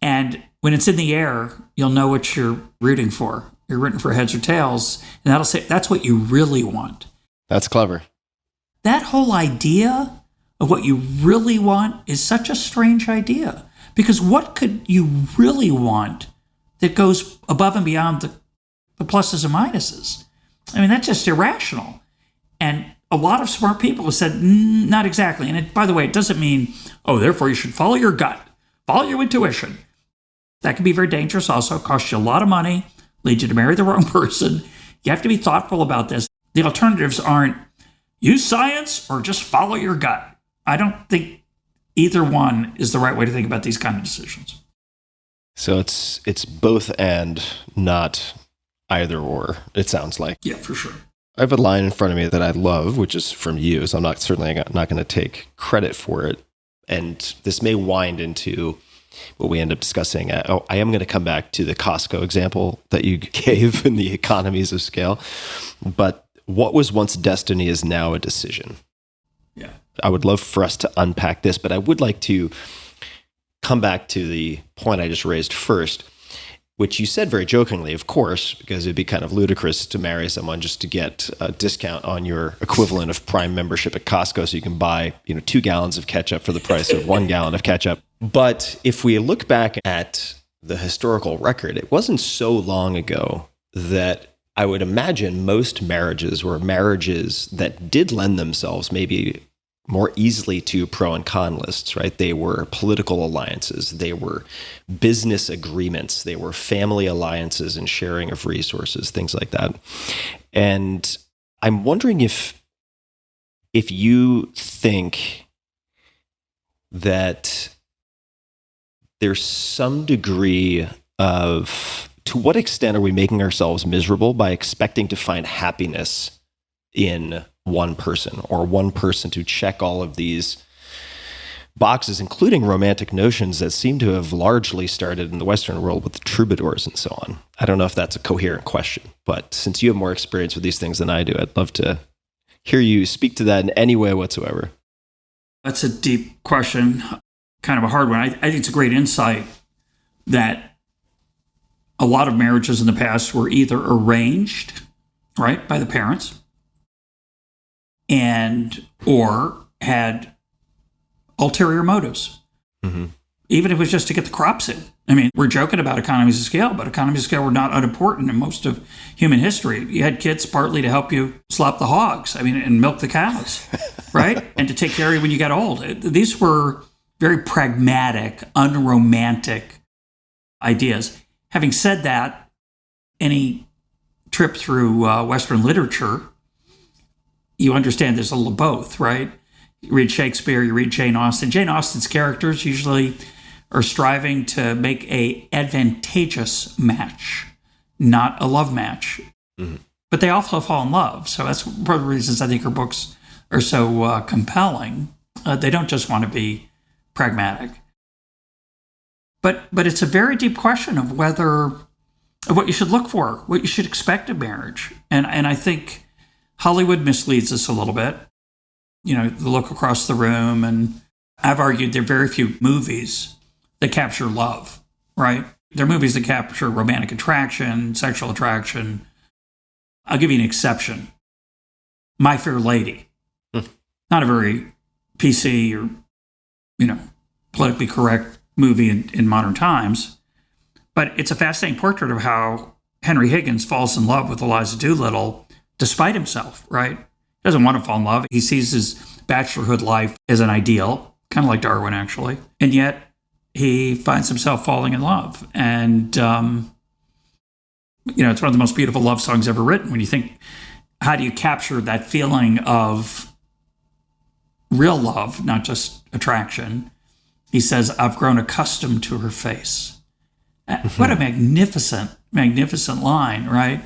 And when it's in the air, you'll know what you're rooting for. You're rooting for heads or tails. And that'll say, that's what you really want. That's clever. That whole idea of what you really want is such a strange idea. Because what could you really want that goes above and beyond the pluses and minuses? I mean, that's just irrational. And a lot of smart people have said, not exactly. And by the way, it doesn't mean, therefore you should follow your gut, follow your intuition. That can be very dangerous also. It costs you a lot of money, leads you to marry the wrong person. You have to be thoughtful about this. The alternatives aren't use science or just follow your gut. I don't think either one is the right way to think about these kind of decisions. So it's both and, not either or, it sounds like. Yeah, for sure. I have a line in front of me that I love, which is from you, so I'm certainly not going to take credit for it. And this may wind into what we end up discussing. I am going to come back to the Costco example that you gave in the economies of scale. But what was once destiny is now a decision. Yeah. I would love for us to unpack this, but I would like to come back to the point I just raised first, which you said very jokingly, of course, because it'd be kind of ludicrous to marry someone just to get a discount on your equivalent of Prime membership at Costco, so you can buy 2 gallons of ketchup for the price of 1 gallon of ketchup. But if we look back at the historical record, it wasn't so long ago that I would imagine most marriages were marriages that did lend themselves maybe more easily to pro and con lists, right? They were political alliances, they were business agreements, they were family alliances and sharing of resources, things like that. And I'm wondering if you think that there's some degree of, to what extent are we making ourselves miserable by expecting to find happiness in one person, or one person to check all of these boxes, including romantic notions that seem to have largely started in the Western world with the troubadours and so on? I don't know if that's a coherent question, but since you have more experience with these things than I do, I'd love to hear you speak to that in any way whatsoever. That's a deep question, kind of a hard one. I think it's a great insight that a lot of marriages in the past were either arranged, right, by the parents, or had ulterior motives, even if it was just to get the crops in. I mean, we're joking about economies of scale, but economies of scale were not unimportant in most of human history. You had kids partly to help you slop the hogs, and milk the cows, right? And to take care of you when you got old. These were very pragmatic, unromantic ideas. Having said that, any trip through Western literature, you understand there's a little of both, right? You read Shakespeare, you read Jane Austen. Jane Austen's characters usually are striving to make a advantageous match, not a love match. Mm-hmm. But they also fall in love. So that's one of the reasons I think her books are so compelling. They don't just want to be pragmatic. But it's a very deep question of what you should look for, what you should expect in marriage. And I think Hollywood misleads us a little bit. The look across the room. And I've argued there are very few movies that capture love, right? There are movies that capture romantic attraction, sexual attraction. I'll give you an exception. My Fair Lady. Not a very PC or, politically correct movie in modern times. But it's a fascinating portrait of how Henry Higgins falls in love with Eliza Doolittle despite himself, right? He doesn't want to fall in love. He sees his bachelorhood life as an ideal, kind of like Darwin, actually. And yet he finds himself falling in love. And It's one of the most beautiful love songs ever written. When you think, how do you capture that feeling of real love, not just attraction? He says, I've grown accustomed to her face. What a magnificent, magnificent line, right?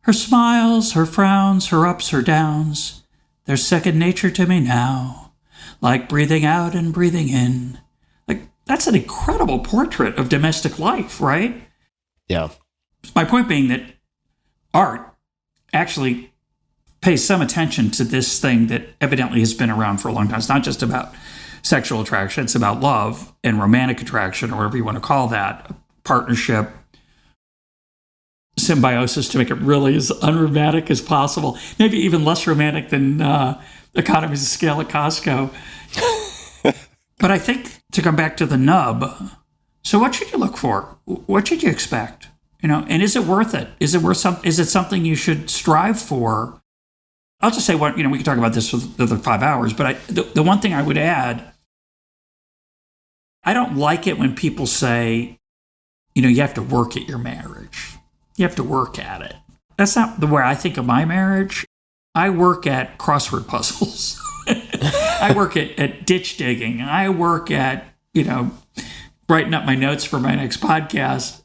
Her smiles, her frowns, her ups, her downs, they're second nature to me now, like breathing out and breathing in. Like, that's an incredible portrait of domestic life, right? Yeah. My point being that art actually pays some attention to this thing that evidently has been around for a long time. It's not just about sexual attraction. It's about love and romantic attraction, or whatever you want to call that, partnership, symbiosis, to make it really as unromantic as possible. Maybe even less romantic than economies of scale at Costco. But I think, to come back to the nub, so what should you look for? What should you expect? And is it worth it? Is it something you should strive for? I'll just say what, we can talk about this for the other 5 hours, but the one thing I would add, I don't like it when people say, you have to work at your marriage. You have to work at it. That's not the way I think of my marriage. I work at crossword puzzles. I work at ditch digging. I work at, writing up my notes for my next podcast.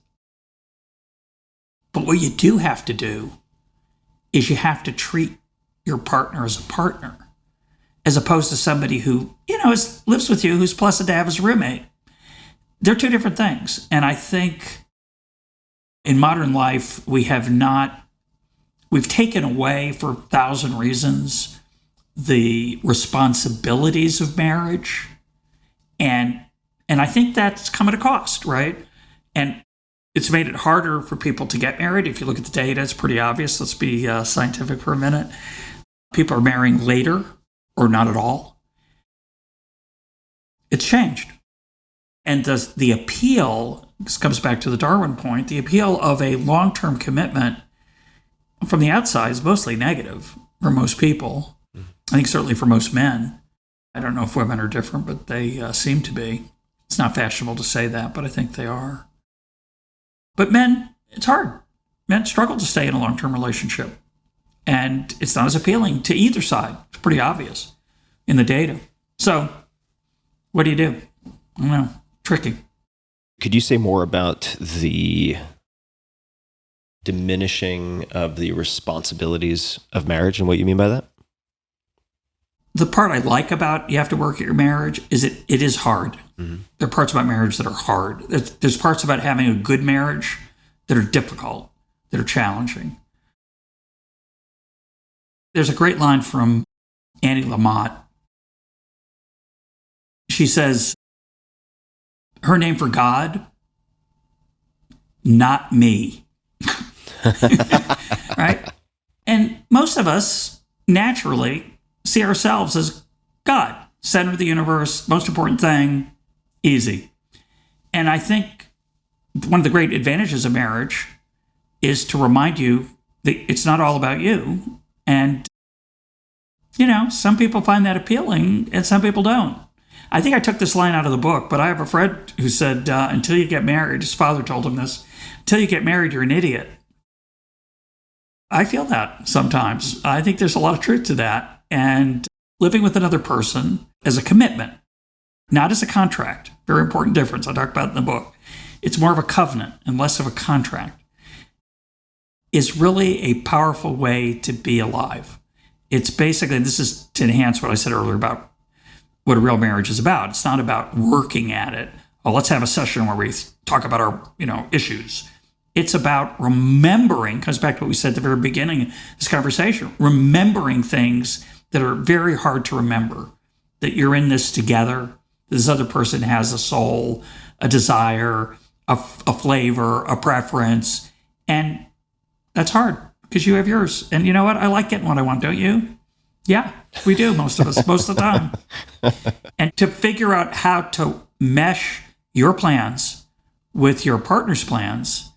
But what you do have to do is you have to treat your partner as a partner, as opposed to somebody who, lives with you, who's pleasant to have as a roommate. They're two different things. And I think in modern life, we've taken away, for 1,000 reasons, the responsibilities of marriage. And I think that's come at a cost, right? And it's made it harder for people to get married. If you look at the data, it's pretty obvious. Let's be scientific for a minute. People are marrying later or not at all. It's changed. And the appeal, this comes back to the Darwin point, the appeal of a long-term commitment from the outside is mostly negative for most people. I think certainly for most men. I don't know if women are different, but they seem to be. It's not fashionable to say that, but I think they are. But men, it's hard. Men struggle to stay in a long-term relationship. And it's not as appealing to either side. It's pretty obvious in the data. So what do you do? I don't know. Tricky. Could you say more about the diminishing of the responsibilities of marriage and what you mean by that? The part I like about you have to work at your marriage is it is hard. Mm-hmm. There are parts about marriage that are hard. There's parts about having a good marriage that are difficult, that are challenging. There's a great line from Annie Lamott. She says, her name for God, not me. Right? And most of us naturally see ourselves as God, center of the universe, most important thing, easy. And I think one of the great advantages of marriage is to remind you that it's not all about you. And, some people find that appealing and some people don't. I think I took this line out of the book, but I have a friend who said, until you get married, his father told him this, until you get married, you're an idiot. I feel that sometimes. I think there's a lot of truth to that. And living with another person as a commitment, not as a contract, very important difference. I talk about it in the book. It's more of a covenant and less of a contract, is really a powerful way to be alive. It's basically, this is to enhance what I said earlier about what a real marriage is about. It's not about working at it. Oh, let's have a session where we talk about our, issues. It's about remembering, comes back to what we said at the very beginning of this conversation, remembering things that are very hard to remember, that you're in this together. This other person has a soul, a desire, a flavor, a preference. And that's hard because you have yours. And you know what? I like getting what I want, don't you? Yeah, we do, most of us, most of the time. And to figure out how to mesh your plans with your partner's plans,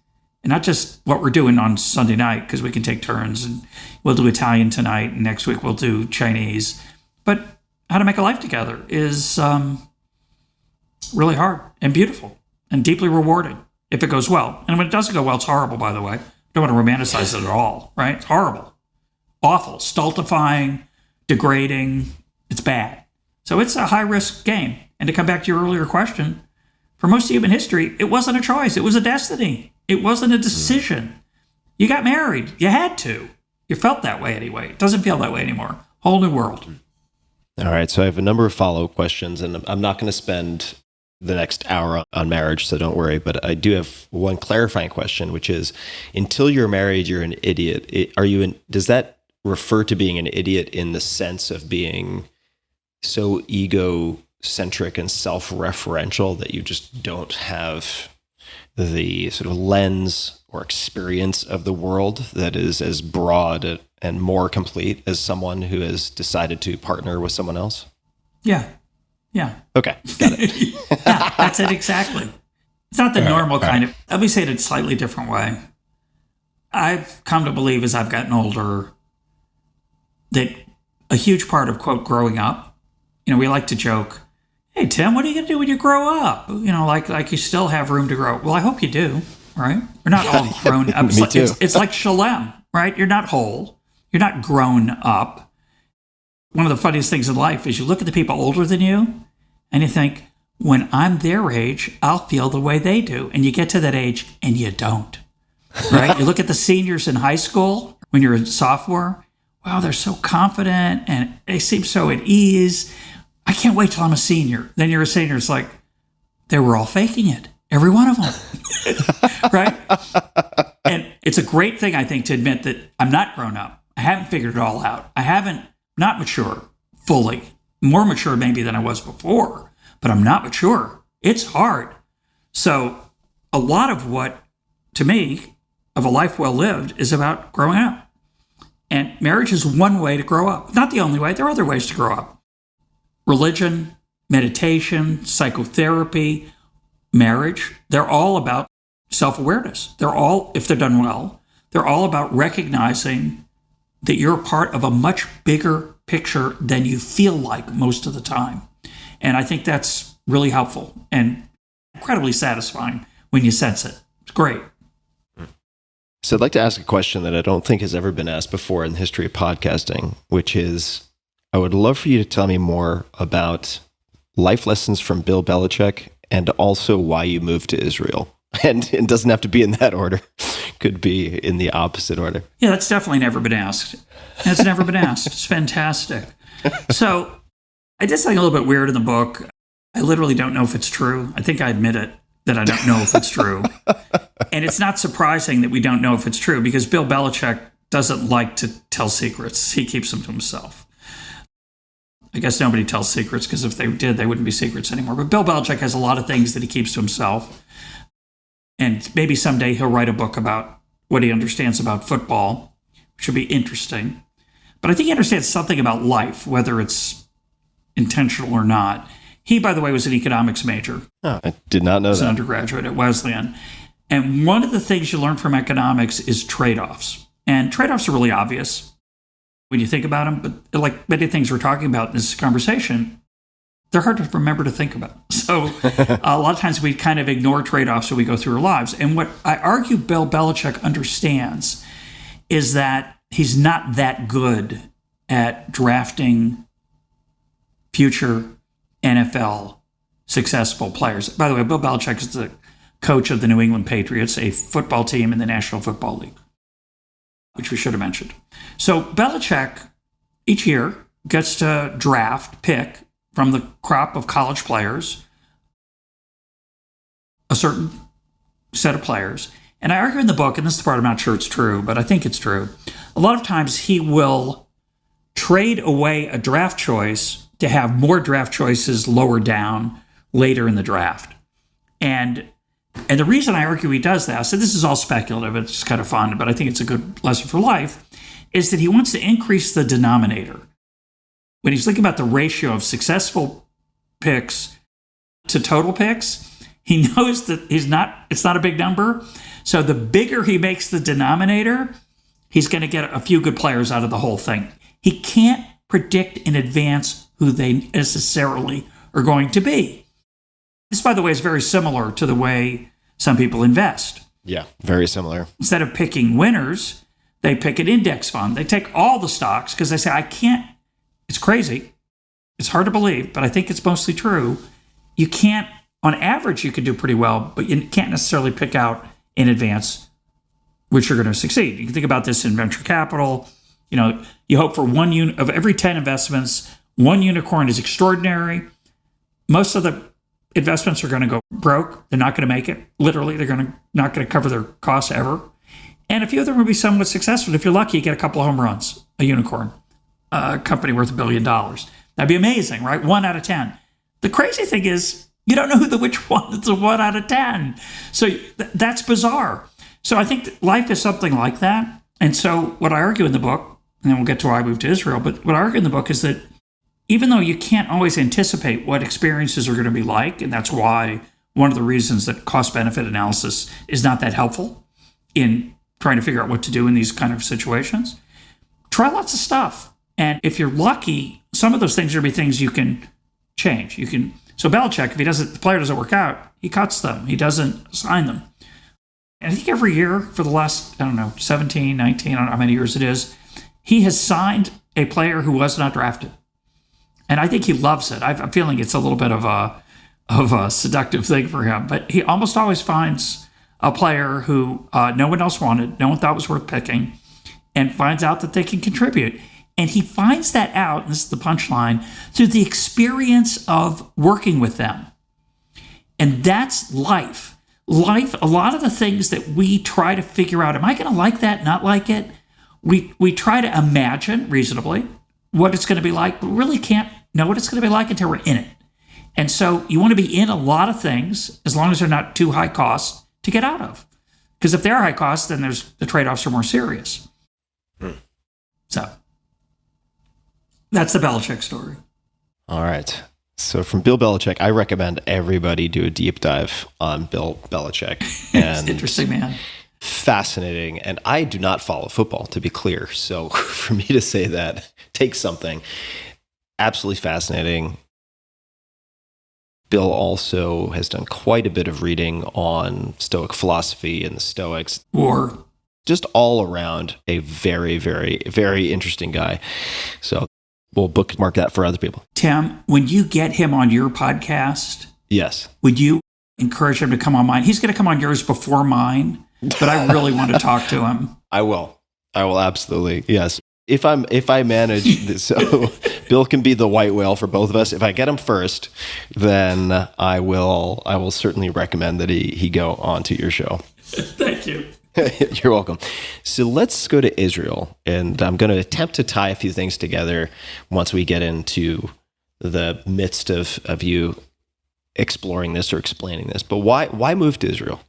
and not just what we're doing on Sunday night, because we can take turns and we'll do Italian tonight and next week we'll do Chinese, but how to make a life together is really hard and beautiful and deeply rewarding. if it goes well. And when it doesn't go well, it's horrible, by the way. Don't want to romanticize it at all, right? It's horrible, awful, stultifying, degrading. It's bad. So it's a high-risk game. And to come back to your earlier question, for most of human history, it wasn't a choice. It was a destiny. It wasn't a decision. You got married. You had to. You felt that way anyway. It doesn't feel that way anymore. Whole new world. All right. So I have a number of follow-up questions, and I'm not going to spend the next hour on marriage, so don't worry. But I do have one clarifying question, which is, until you're married, you're an idiot. Does that refer to being an idiot in the sense of being so egocentric and self-referential that you just don't have the sort of lens or experience of the world that is as broad and more complete as someone who has decided to partner with someone else? Yeah. Okay, got it. Yeah, that's it exactly. It's not the normal kind of, let me say it in a slightly different way. I've come to believe as I've gotten older that a huge part of, quote, growing up, we like to joke, hey, Tim, what are you going to do when you grow up? Like you still have room to grow. Well, I hope you do, right? We're not all grown up. Me too. It's like Shalem, right? You're not whole. You're not grown up. One of the funniest things in life is you look at the people older than you and you think, when I'm their age, I'll feel the way they do. And you get to that age and you don't, right? You look at the seniors in high school when you're a sophomore. Wow, they're so confident and they seem so at ease. I can't wait till I'm a senior. Then you're a senior. It's like, they were all faking it. Every one of them. Right? And it's a great thing, I think, to admit that I'm not grown up. I haven't figured it all out. Not mature fully. More mature maybe than I was before, but I'm not mature. It's hard. So a lot of what, to me, of a life well lived is about growing up. And marriage is one way to grow up. Not the only way. There are other ways to grow up. Religion, meditation, psychotherapy, marriage, they're all about self-awareness. They're all, if they're done well, they're all about recognizing that you're part of a much bigger picture than you feel like most of the time. And I think that's really helpful and incredibly satisfying when you sense it. It's great. So I'd like to ask a question that I don't think has ever been asked before in the history of podcasting, which is, I would love for you to tell me more about life lessons from Bill Belichick and also why you moved to Israel. And it doesn't have to be in that order. Could be in the opposite order. Yeah, that's definitely never been asked. It's never been asked. It's fantastic. So I did something a little bit weird in the book. I literally don't know if it's true. I think I admit it, that I don't know if it's true. And it's not surprising that we don't know if it's true because Bill Belichick doesn't like to tell secrets. He keeps them to himself. I guess nobody tells secrets because if they did, they wouldn't be secrets anymore. But Bill Belichick has a lot of things that he keeps to himself. And maybe someday he'll write a book about what he understands about football, which would be interesting. But I think he understands something about life, whether it's intentional or not. He, by the way, was an economics major. Oh, I did not know that. As an undergraduate at Wesleyan. And one of the things you learn from economics is trade-offs. And trade-offs are really obvious when you think about them. But like many things we're talking about in this conversation, they're hard to remember to think about. So a lot of times we kind of ignore trade-offs as we go through our lives. And what I argue Bill Belichick understands is that he's not that good at drafting future NFL successful players. By the way, Bill Belichick is the coach of the New England Patriots, a football team in the National Football League, which we should have mentioned. So Belichick each year gets to pick from the crop of college players, a certain set of players. And I argue in the book, and this is the part I'm not sure it's true, but I think it's true. A lot of times he will trade away a draft choice to have more draft choices lower down later in the draft. And the reason I argue he does that, so this is all speculative, it's kind of fun, but I think it's a good lesson for life, is that he wants to increase the denominator. When he's thinking about the ratio of successful picks to total picks, he knows that it's not a big number. So the bigger he makes the denominator, he's going to get a few good players out of the whole thing. He can't predict in advance who they necessarily are going to be. This, by the way, is very similar to the way Some people invest. Yeah, very similar. Instead of picking winners, they pick an index fund. They take all the stocks because they say, I can't, it's crazy. It's hard to believe, but I think it's mostly true. You can't, on average, you can do pretty well, but you can't necessarily pick out in advance which are going to succeed. You can think about this in venture capital. You know, you hope for of every 10 investments, one unicorn is extraordinary. Most of the investments are going to go broke. They're not going to make it. Literally, not going to cover their costs ever. And a few of them will be somewhat successful. If you're lucky, you get a couple of home runs, a unicorn, a company worth $1 billion. That'd be amazing, right? 1 out of 10. The crazy thing is, you don't know which one is a 1 out of 10. So that's bizarre. So I think life is something like that. And so what I argue in the book, and then we'll get to why I moved to Israel, but what I argue in the book is that even though you can't always anticipate what experiences are going to be like, and that's why one of the reasons that cost-benefit analysis is not that helpful in trying to figure out what to do in these kind of situations, try lots of stuff. And if you're lucky, some of those things are going to be things you can change. So Belichick, if the player doesn't work out, he cuts them. He doesn't sign them. And I think every year for the last, 17, 19, I don't know how many years it is, he has signed a player who was not drafted. And I think he loves it. I'm feeling it's a little bit of a seductive thing for him. But he almost always finds a player who no one else wanted, no one thought was worth picking, and finds out that they can contribute. And he finds that out, and this is the punchline, through the experience of working with them. And that's life. Life, a lot of the things that we try to figure out, am I going to like that, not like it? We try to imagine reasonably what it's going to be like, but really can't know what it's going to be like until we're in it. And so you want to be in a lot of things, as long as they're not too high cost, to get out of. Because if they're high cost, then the trade-offs are more serious. So that's the Belichick story. All right. So from Bill Belichick, I recommend everybody do a deep dive on Bill Belichick. And interesting, man. Fascinating. And I do not follow football, to be clear. So for me to say that takes something. Absolutely fascinating. Bill also has done quite a bit of reading on Stoic philosophy and the Stoics. Or just all around a very, very, very interesting guy. So we'll bookmark that for other people. Tim, when you get him on your podcast, yes, would you encourage him to come on mine? He's going to come on yours before mine, but I really want to talk to him. I will absolutely. Yes. If I manage this, so Bill can be the white whale for both of us. If I get him first, then I will certainly recommend that he go on to your show. Thank you. You're welcome. So let's go to Israel, and I'm going to attempt to tie a few things together once we get into the midst of you exploring this or explaining this. But why move to Israel?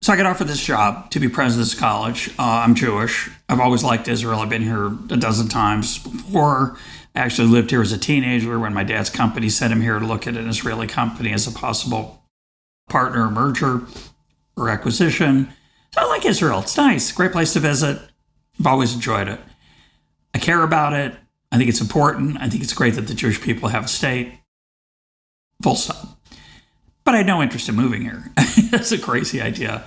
So I got offered this job to be president of this college. I'm Jewish. I've always liked Israel. I've been here a dozen times before. I actually lived here as a teenager when my dad's company sent him here to look at an Israeli company as a possible partner, merger, or acquisition. So I like Israel. It's nice. Great place to visit. I've always enjoyed it. I care about it. I think it's important. I think it's great that the Jewish people have a state. Full stop. But I had no interest in moving here. That's a crazy idea.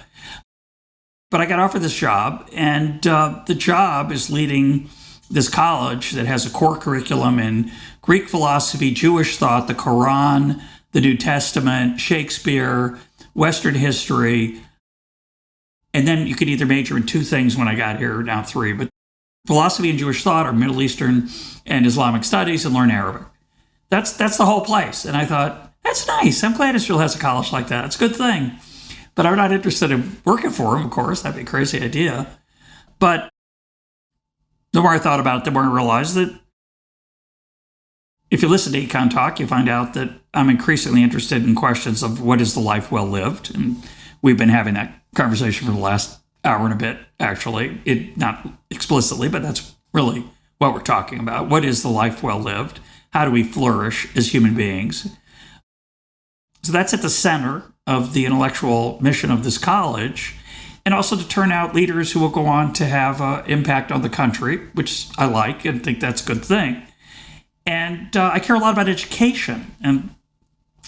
But I got offered this job, and the job is leading this college that has a core curriculum in Greek philosophy, Jewish thought, the Quran, the New Testament, Shakespeare, Western history. And then you could either major in 2 things when I got here, now 3. But philosophy and Jewish thought, or Middle Eastern and Islamic studies, and learn Arabic. That's the whole place. And I thought, that's nice. I'm glad Israel has a college like that. It's a good thing. But I'm not interested in working for them, of course. That'd be a crazy idea. But the more I thought about it, the more I realized that if you listen to EconTalk, you find out that I'm increasingly interested in questions of what is the life well lived. And we've been having that conversation for the last hour and a bit, actually. Not explicitly, but that's really what we're talking about. What is the life well lived? How do we flourish as human beings? So that's at the center of the intellectual mission of this college, and also to turn out leaders who will go on to have an impact on the country, which I like and think that's a good thing. And I care a lot about education. And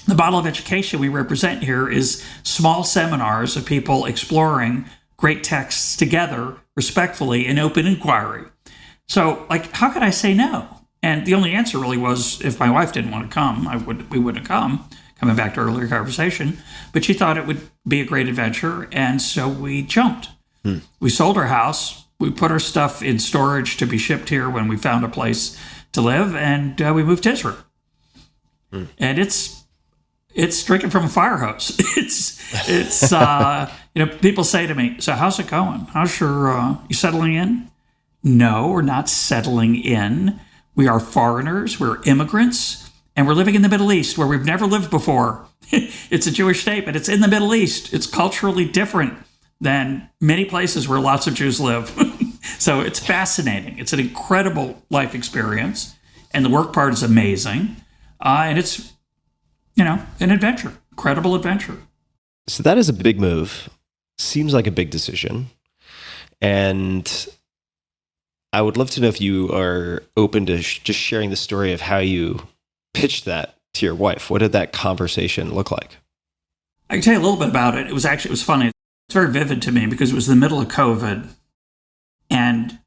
The model of education we represent here is small seminars of people exploring great texts together, respectfully, in open inquiry. So, how could I say no? And the only answer really was, if my wife didn't want to come, we wouldn't have come, coming back to earlier conversation. But she thought it would be a great adventure, and so we jumped. We sold our house. We put our stuff in storage to be shipped here when we found a place to live, and we moved to Israel. And it's drinking from a fire hose. It's people say to me, so how's it going? How's you settling in? No, we're not settling in. We are foreigners, we're immigrants, and we're living in the Middle East where we've never lived before. It's a Jewish state, but it's in the Middle East. It's culturally different than many places where lots of Jews live. So it's fascinating. It's an incredible life experience, and the work part is amazing. And it's an adventure, incredible adventure. So that is a big move. Seems like a big decision. And I would love to know if you are open to just sharing the story of how you pitched that to your wife. What did that conversation look like? I can tell you a little bit about it. It was funny. It's very vivid to me because it was the middle of COVID. And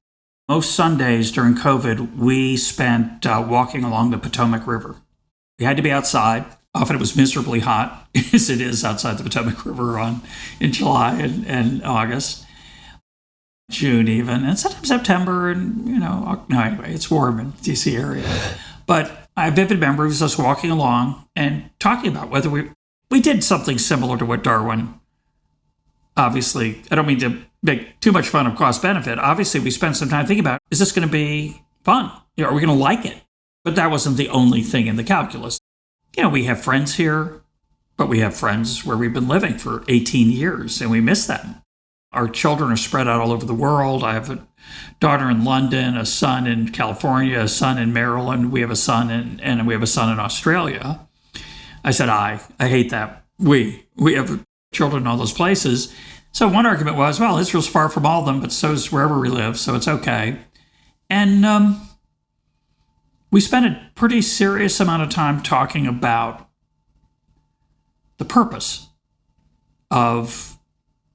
most Sundays during COVID, we spent walking along the Potomac River. We had to be outside. Often it was miserably hot, as it is outside the Potomac River in July and August, June even, and sometimes September. And, anyway, it's warm in the D.C. area. But I have vivid memories of us walking along and talking about whether we did something similar to what Darwin, obviously, I don't mean to make too much fun of cost benefit. Obviously, we spent some time thinking about, is this going to be fun? Are we going to like it? But that wasn't the only thing in the calculus. We have friends here, but we have friends where we've been living for 18 years and we miss them. Our children are spread out all over the world. I have a daughter in London, a son in California, a son in Maryland. We have a son and we have a son in Australia. I said, I hate that. We have children in all those places. So one argument was, well, Israel's far from all of them, but so's wherever we live, so it's okay. And we spent a pretty serious amount of time talking about the purpose of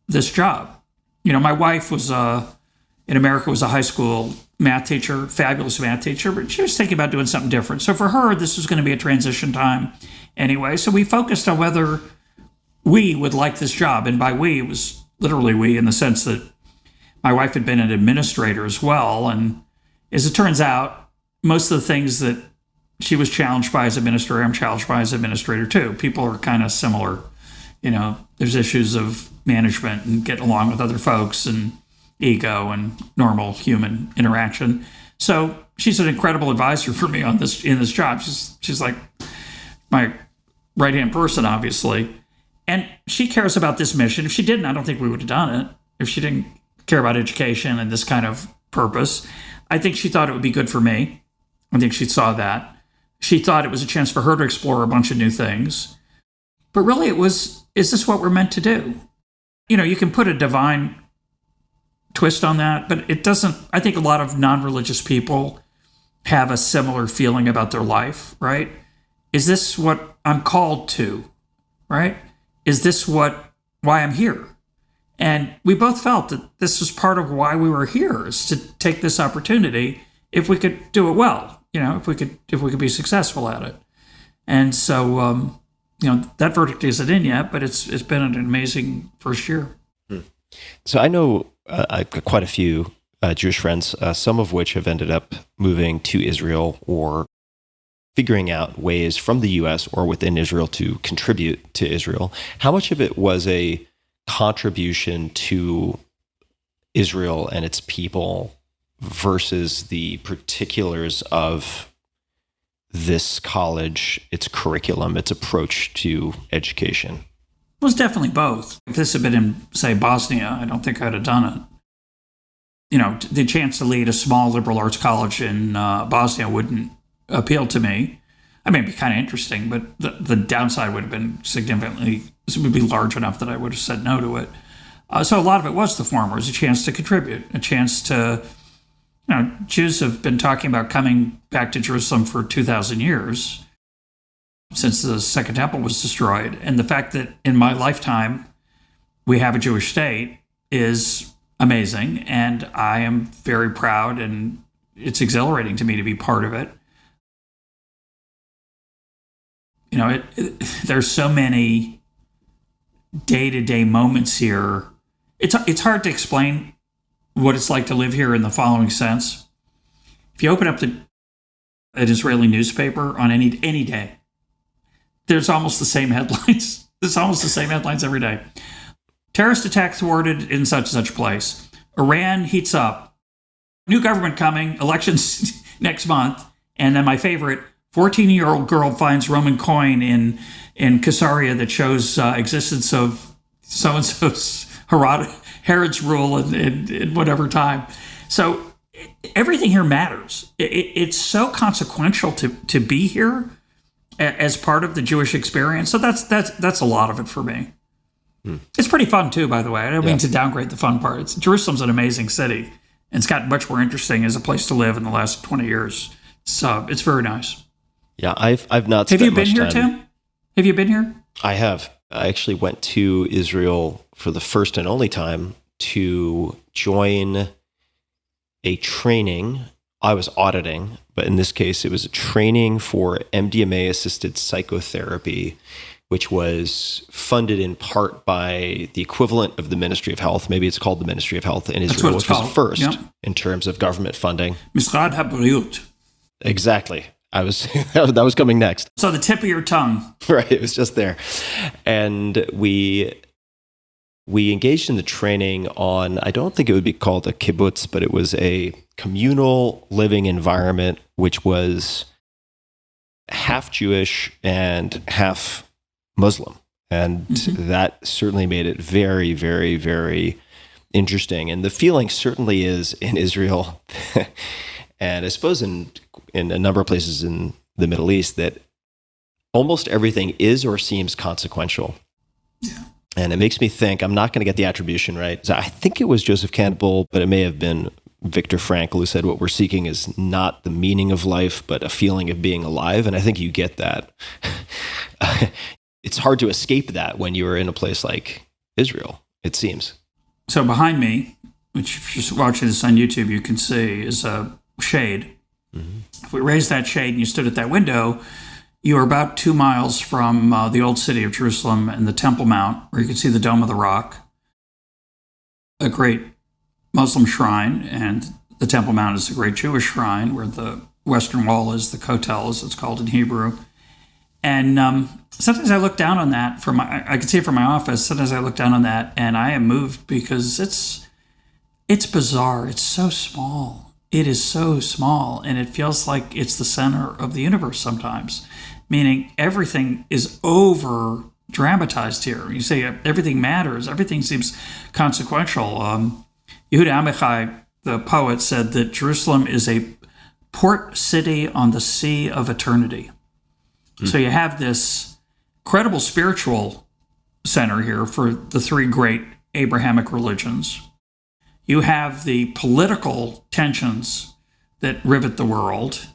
this job. My wife was in America was a high school math teacher, fabulous math teacher, but she was thinking about doing something different. So for her, this was going to be a transition time anyway. So we focused on whether we would like this job. And by we, it was literally we in the sense that my wife had been an administrator as well. And as it turns out, most of the things that she was challenged by as administrator, I'm challenged by as administrator too. People are kind of similar. There's issues of management and getting along with other folks and ego and normal human interaction. So she's an incredible advisor for me in this job. She's like my right-hand person, obviously. And she cares about this mission. If she didn't, I don't think we would have done it. If she didn't care about education and this kind of purpose, I think she thought it would be good for me. I think she saw that. She thought it was a chance for her to explore a bunch of new things. But really it was, is this what we're meant to do? You can put a divine twist on that, but it doesn't. I think a lot of non-religious people have a similar feeling about their life, right? Is this what I'm called to, right? Is this why I'm here? And we both felt that this was part of why we were here, is to take this opportunity if we could do it well, if we could be successful at it. And so, that verdict isn't in yet, but it's been an amazing first year. So I know I've got quite a few Jewish friends, some of which have ended up moving to Israel or figuring out ways from the U.S. or within Israel to contribute to Israel. How much of it was a contribution to Israel and its people versus the particulars of this college, its curriculum, its approach to education? It was definitely both. If this had been in, say, Bosnia, I don't think I'd have done it. The chance to lead a small liberal arts college in Bosnia wouldn't appeal to me. I mean, it'd be kind of interesting, but the downside would have been this would be large enough that I would have said no to it. So a lot of it was the former. It was a chance to contribute, a chance to, Jews have been talking about coming back to Jerusalem for 2,000 years. since the Second Temple was destroyed. And the fact that in my lifetime we have a Jewish state is amazing. And I am very proud, and it's exhilarating to me to be part of it. You know, there's so many day-to-day moments here. It's hard to explain what it's like to live here in the following sense. If you open up an Israeli newspaper on any day, there's almost the same headlines. There's almost the same headlines every day. Terrorist attack thwarted in such and such place. Iran heats up. New government coming. Elections next month. And then my favorite, 14-year-old girl finds Roman coin in Caesarea that shows existence of so-and-so's Herod's rule in whatever time. So everything here matters. It's so consequential to be here as part of the Jewish experience. So that's a lot of it for me. It's pretty fun too, by the way. I don't mean to downgrade the fun part. Jerusalem's an amazing city, and it's gotten much more interesting as a place to live in the last 20 years. So it's very nice. Yeah, I've not. Have you been here, time. Tim? Have you been here? I have. I actually went to Israel for the first and only time to join a training. I was auditing, but in this case, it was a training for MDMA-assisted psychotherapy, which was funded in part by the equivalent of the Ministry of Health. Maybe it's called the Ministry of Health in Israel, which was first in terms of government funding. Misrad HaBriut. Exactly. That was coming next. So the tip of your tongue. Right, it was just there. And we engaged in the training on, I don't think it would be called a kibbutz, but it was a communal living environment, which was half Jewish and half Muslim. And that certainly made it very, very, very interesting. And the feeling certainly is in Israel, and I suppose in a number of places in the Middle East, that almost everything is or seems consequential. Yeah. And it makes me think, I'm not going to get the attribution right. I think it was Joseph Campbell, but it may have been Viktor Frankl, who said what we're seeking is not the meaning of life, but a feeling of being alive. And I think you get that. It's hard to escape that when you're in a place like Israel, it seems. So behind me, which if you're watching this on YouTube, you can see is a shade. Mm-hmm. If we raised that shade and you stood at that window, you were about 2 miles from the old city of Jerusalem and the Temple Mount, where you could see the Dome of the Rock, a great Muslim shrine, and the Temple Mount is a great Jewish shrine, where the Western Wall is, the Kotel, as it's called in Hebrew. And sometimes I look down on that I can see it from my office. Sometimes I look down on that and I am moved because it's bizarre. It's so small. It is so small, and it feels like it's the center of the universe sometimes, meaning everything is over dramatized here. You say everything matters. Everything seems consequential. Yehuda Amichai, the poet, said that Jerusalem is a port city on the sea of eternity. So you have this credible spiritual center here for the three great Abrahamic religions. You have the political tensions that rivet the world.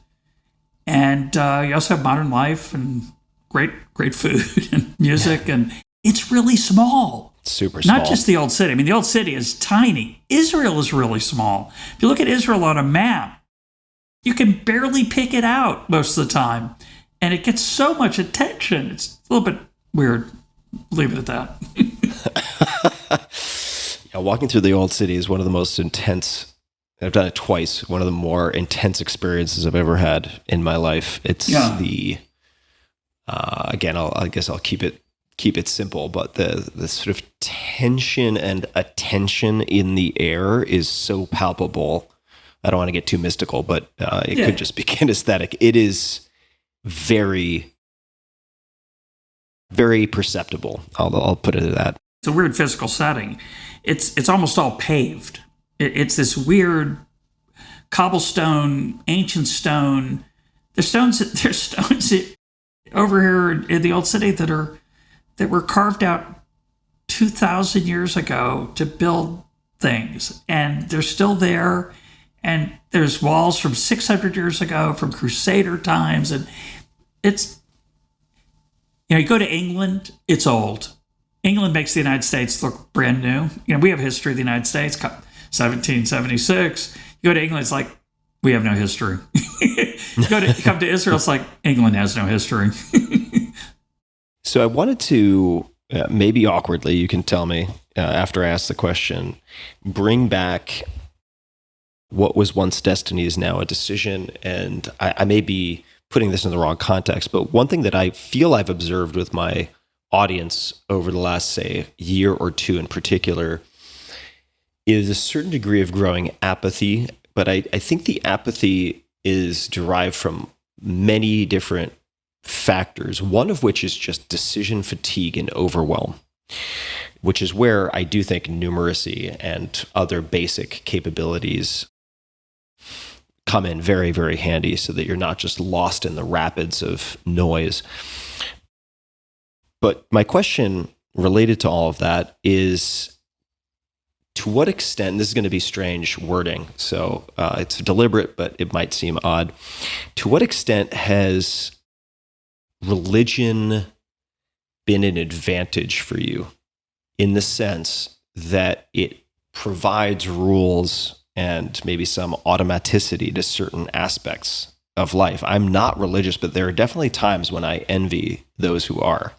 And you also have modern life and great food and music. And it's really small. Super small. Not just the old city. I mean, the old city is tiny. Israel is really small. If you look at Israel on a map, you can barely pick it out most of the time. And it gets so much attention. It's a little bit weird. Leave it at that. Yeah, walking through the old city is one of the most intense. I've done it twice. One of the more intense experiences I've ever had in my life. It's the again. I guess I'll keep it simple. But the sort of tension and attention in the air is so palpable. I don't want to get too mystical, but it could just be kinesthetic. It is very, very perceptible. I'll put it at that. It's a weird physical setting. It's almost all paved. It's this weird cobblestone, ancient stone. There's stones over here in the old city that were carved out 2,000 years ago to build things, and they're still there. And there's walls from 600 years ago, from Crusader times, and You go to England, it's old. England makes the United States look brand new. We have history of the United States, 1776. You go to England, it's like, we have no history. You come to Israel, it's like, England has no history. So I wanted to, maybe awkwardly, you can tell me after I ask the question, bring back what was once destiny is now a decision. And I may be putting this in the wrong context, but one thing that I feel I've observed with my audience over the last, say, year or two in particular, is a certain degree of growing apathy. But I think the apathy is derived from many different factors, one of which is just decision fatigue and overwhelm, which is where I do think numeracy and other basic capabilities come in very, very handy so that you're not just lost in the rapids of noise. But my question related to all of that is, to what extent, this is going to be strange wording, so it's deliberate, but it might seem odd. To what extent has religion been an advantage for you in the sense that it provides rules and maybe some automaticity to certain aspects of life? I'm not religious, but there are definitely times when I envy those who are.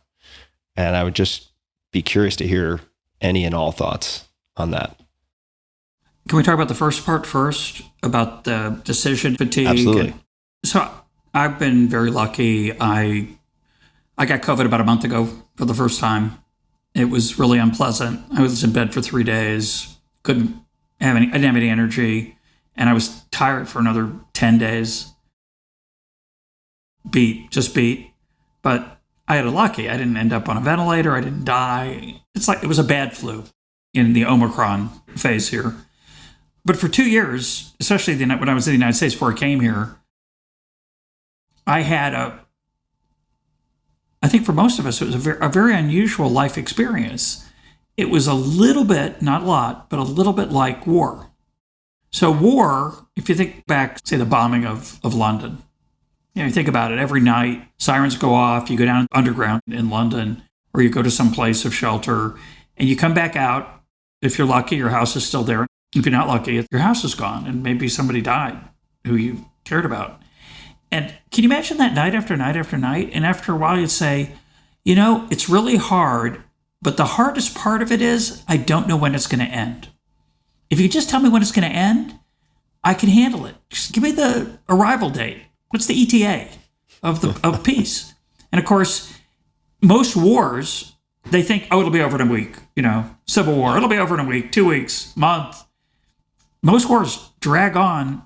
And I would just be curious to hear any and all thoughts on that. Can we talk about the first part first, about the decision fatigue? Absolutely. So I've been very lucky. I got COVID about a month ago for the first time. It was really unpleasant. I was in bed for 3 days. I didn't have any energy, and I was tired for another 10 days. Just beat. But I had it lucky. I didn't end up on a ventilator. I didn't die. It's like it was a bad flu in the Omicron phase here. But for 2 years, especially when I was in the United States before I came here, I had I think for most of us, it was a very unusual life experience. It was a little bit, not a lot, but a little bit like war. So war, if you think back, say the bombing of London, you think about it, every night, sirens go off, you go down underground in London, or you go to some place of shelter, and you come back out. If you're lucky, your house is still there. If you're not lucky, your house is gone, and maybe somebody died who you cared about. And can you imagine that night after night after night? And after a while, you'd say, it's really hard, but the hardest part of it is I don't know when it's going to end. If you just tell me when it's going to end, I can handle it. Just give me the arrival date. What's the ETA of peace? And of course, most wars, they think, it'll be over in a week. Civil War, it'll be over in a week, 2 weeks, month. Most wars drag on.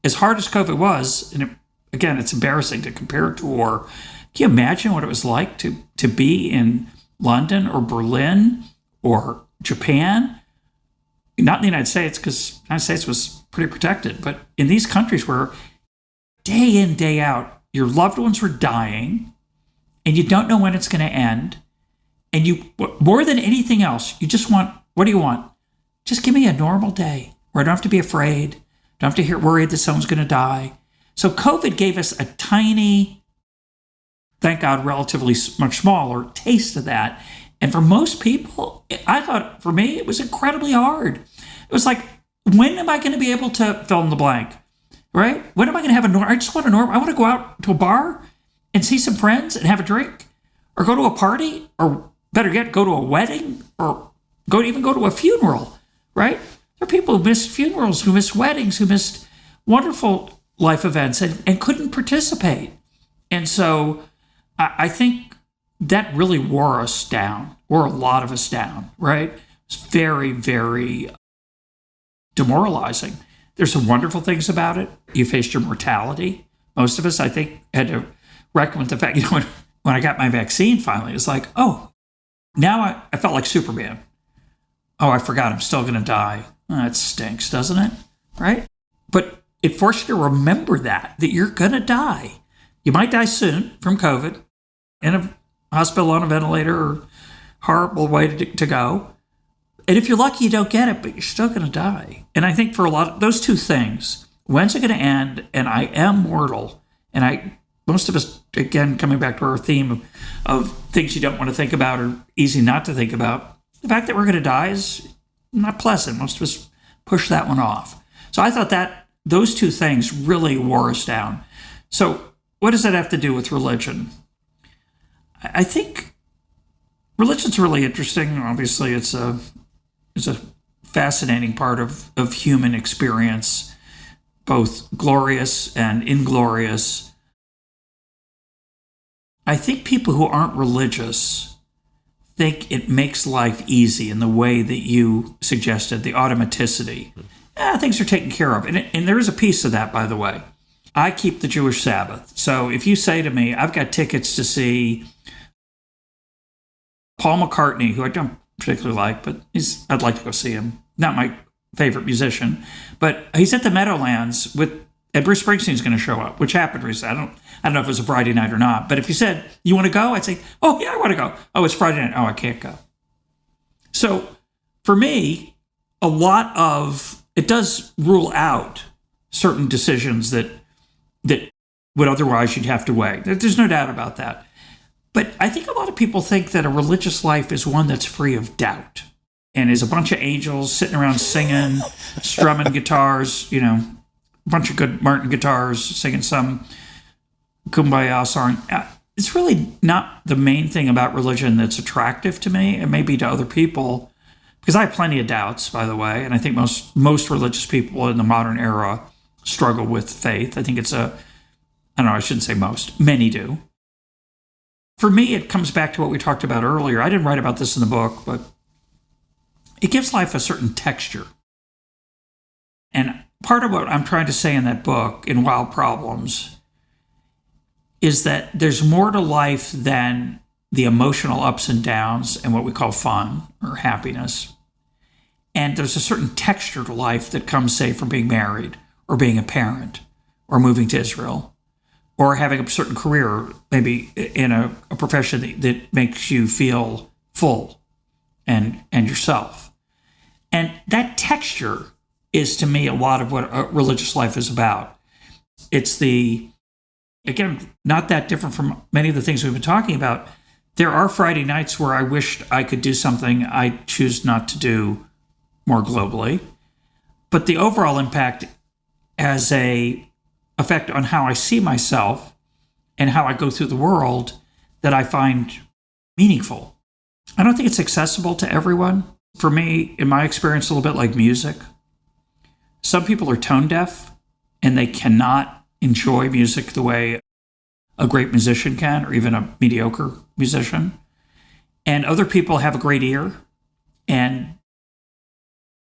As hard as COVID was, and again, it's embarrassing to compare it to war. Can you imagine what it was like to be in London or Berlin or Japan? Not in the United States, because the United States was pretty protected, but in these countries where day in, day out, your loved ones were dying, and you don't know when it's going to end, and you, more than anything else, you just want, what do you want? Just give me a normal day where I don't have to be afraid. Don't have to worried that someone's going to die. So COVID gave us a tiny, thank God, relatively much smaller taste of that. And for most people, I thought, for me, it was incredibly hard. It was like, when am I going to be able to fill in the blank, right? When am I going to have I just want I want to go out to a bar and see some friends and have a drink, or go to a party, or better yet, go to a wedding, or go to a funeral, right? There are people who missed funerals, who missed weddings, who missed wonderful life events and couldn't participate. And so I think that really wore a lot of us down, right? It's very, very demoralizing. There's some wonderful things about it. You faced your mortality. Most of us, I think, had to reckon with the fact, when I got my vaccine finally, it's like, now I felt like Superman. I forgot I'm still going to die. That stinks, doesn't it? Right? But it forced you to remember that you're going to die. You might die soon from COVID in a hospital on a ventilator, or horrible way to go. And if you're lucky, you don't get it, but you're still going to die. And I think for a lot of those two things, when's it going to end? And I am mortal. And most of us again, coming back to our theme of things you don't want to think about or easy not to think about, the fact that we're going to die is not pleasant. Most of us push that one off. So I thought that those two things really wore us down. So what does that have to do with religion? I think religion's really interesting. Obviously, it's a fascinating part of human experience, both glorious and inglorious. I think people who aren't religious think it makes life easy in the way that you suggested, the automaticity. Things are taken care of. And there is a piece of that, by the way. I keep the Jewish Sabbath. So if you say to me, I've got tickets to see Paul McCartney, who I don't particularly like, but I'd like to go see him. Not my favorite musician, but he's at the Meadowlands and Bruce Springsteen's going to show up, which happened recently. I don't know if it was a Friday night or not, but if you said, you want to go? I'd say, oh, yeah, I want to go. Oh, it's Friday night. Oh, I can't go. So for me, it does rule out certain decisions that would otherwise you'd have to weigh. There's no doubt about that. But I think a lot of people think that a religious life is one that's free of doubt and is a bunch of angels sitting around singing, strumming guitars, a bunch of good Martin guitars, singing some Kumbaya song. It's really not the main thing about religion that's attractive to me, and maybe to other people, because I have plenty of doubts, by the way, and I think most religious people in the modern era struggle with faith. I think I shouldn't say most, many do. For me, it comes back to what we talked about earlier. I didn't write about this in the book, but it gives life a certain texture. And part of what I'm trying to say in that book, in Wild Problems, is that there's more to life than the emotional ups and downs and what we call fun or happiness. And there's a certain texture to life that comes, say, from being married or being a parent or moving to Israel or having a certain career, maybe in a profession that makes you feel full and yourself. And that texture is, to me, a lot of what a religious life is about. It's again, not that different from many of the things we've been talking about. There are Friday nights where I wished I could do something I choose not to do more globally. But the overall impact has a effect on how I see myself and how I go through the world that I find meaningful. I don't think it's accessible to everyone. For me, in my experience, a little bit like music. Some people are tone deaf and they cannot enjoy music the way a great musician can, or even a mediocre musician. And other people have a great ear, and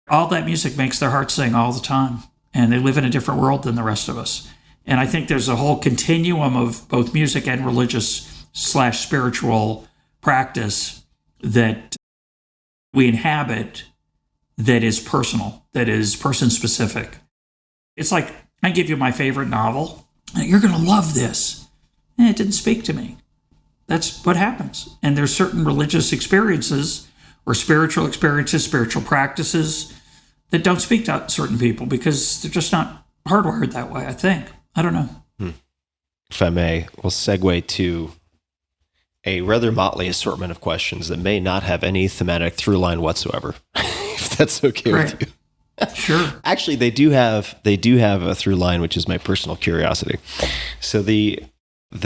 all that music makes their heart sing all the time. And they live in a different world than the rest of us. And I think there's a whole continuum of both music and religious/spiritual practice that we inhabit that is personal, that is person-specific. It's like, I give you my favorite novel, and you're going to love this. And it didn't speak to me. That's what happens. And there's certain religious experiences or spiritual experiences, spiritual practices that don't speak to certain people because they're just not hardwired that way, I think. I don't know. If I may, we'll segue to a rather motley assortment of questions that may not have any thematic through line whatsoever, if that's okay with you. Sure. Actually, they do have a through line, which is my personal curiosity. So the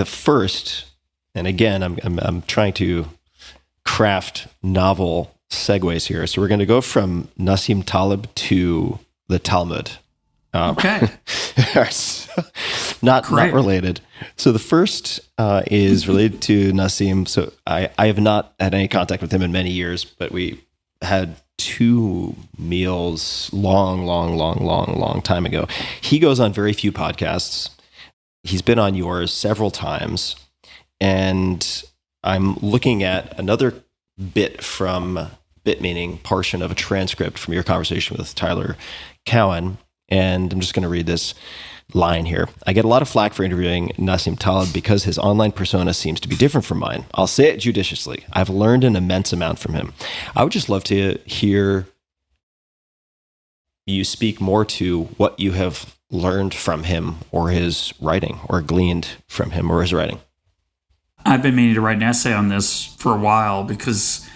first, and again, I'm trying to craft novel segues here. So we're going to go from Nassim Taleb to the Talmud. Okay. Not related. So the first is related to Nassim. So I have not had any contact with him in many years, but we had 2 meals long time ago. He goes on very few podcasts. He's been on yours several times. And I'm looking at another bit meaning portion of a transcript from your conversation with Tyler Cowen. And I'm just going to read this line here. I get a lot of flack for interviewing Nassim Taleb because his online persona seems to be different from mine. I'll say it judiciously. I've learned an immense amount from him. I would just love to hear you speak more to what you have learned from him or his writing, or gleaned from him or his writing. I've been meaning to write an essay on this for a while because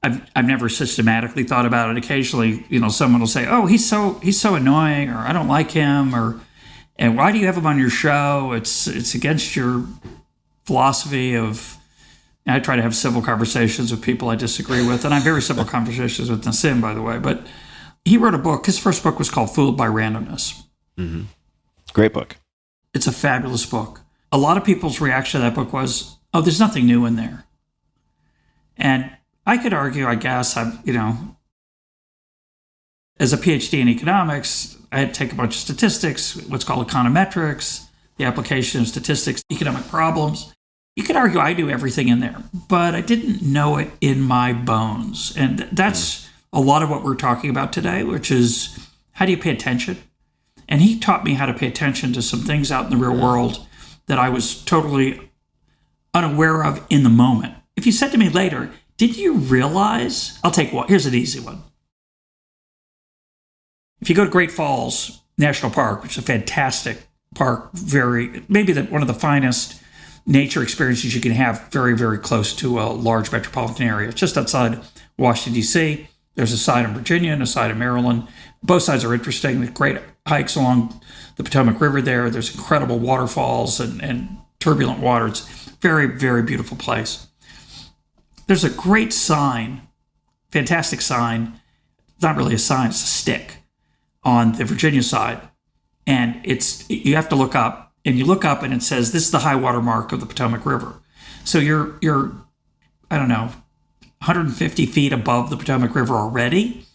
I've never systematically thought about it. Occasionally, someone will say, "Oh, he's so annoying," or "I don't like him," and "Why do you have him on your show? It's against your philosophy of." And I try to have civil conversations with people I disagree with, and I have very civil conversations with Nassim, by the way. But he wrote a book. His first book was called "Fooled by Randomness." Mm-hmm. Great book. It's a fabulous book. A lot of people's reaction to that book was, "Oh, there's nothing new in there," and I could argue, I guess, as a PhD in economics, I had to take a bunch of statistics, what's called econometrics, the application of statistics, economic problems. You could argue I do everything in there, but I didn't know it in my bones. And that's a lot of what we're talking about today, which is how do you pay attention? And he taught me how to pay attention to some things out in the real world that I was totally unaware of in the moment. If you said to me later, did you realize? I'll take one. Here's an easy one. If you go to Great Falls National Park, which is a fantastic park, maybe one of the finest nature experiences you can have, very, very close to a large metropolitan area. It's just outside Washington, D.C. There's a side in Virginia and a side in Maryland. Both sides are interesting. There's great hikes along the Potomac River there. There's incredible waterfalls and turbulent water. It's a very, very beautiful place. There's a great sign, fantastic sign. It's not really a sign, it's a stick on the Virginia side. And you have to look up, and you look up and it says, this is the high water mark of the Potomac River. So you're I don't know, 150 feet above the Potomac River already.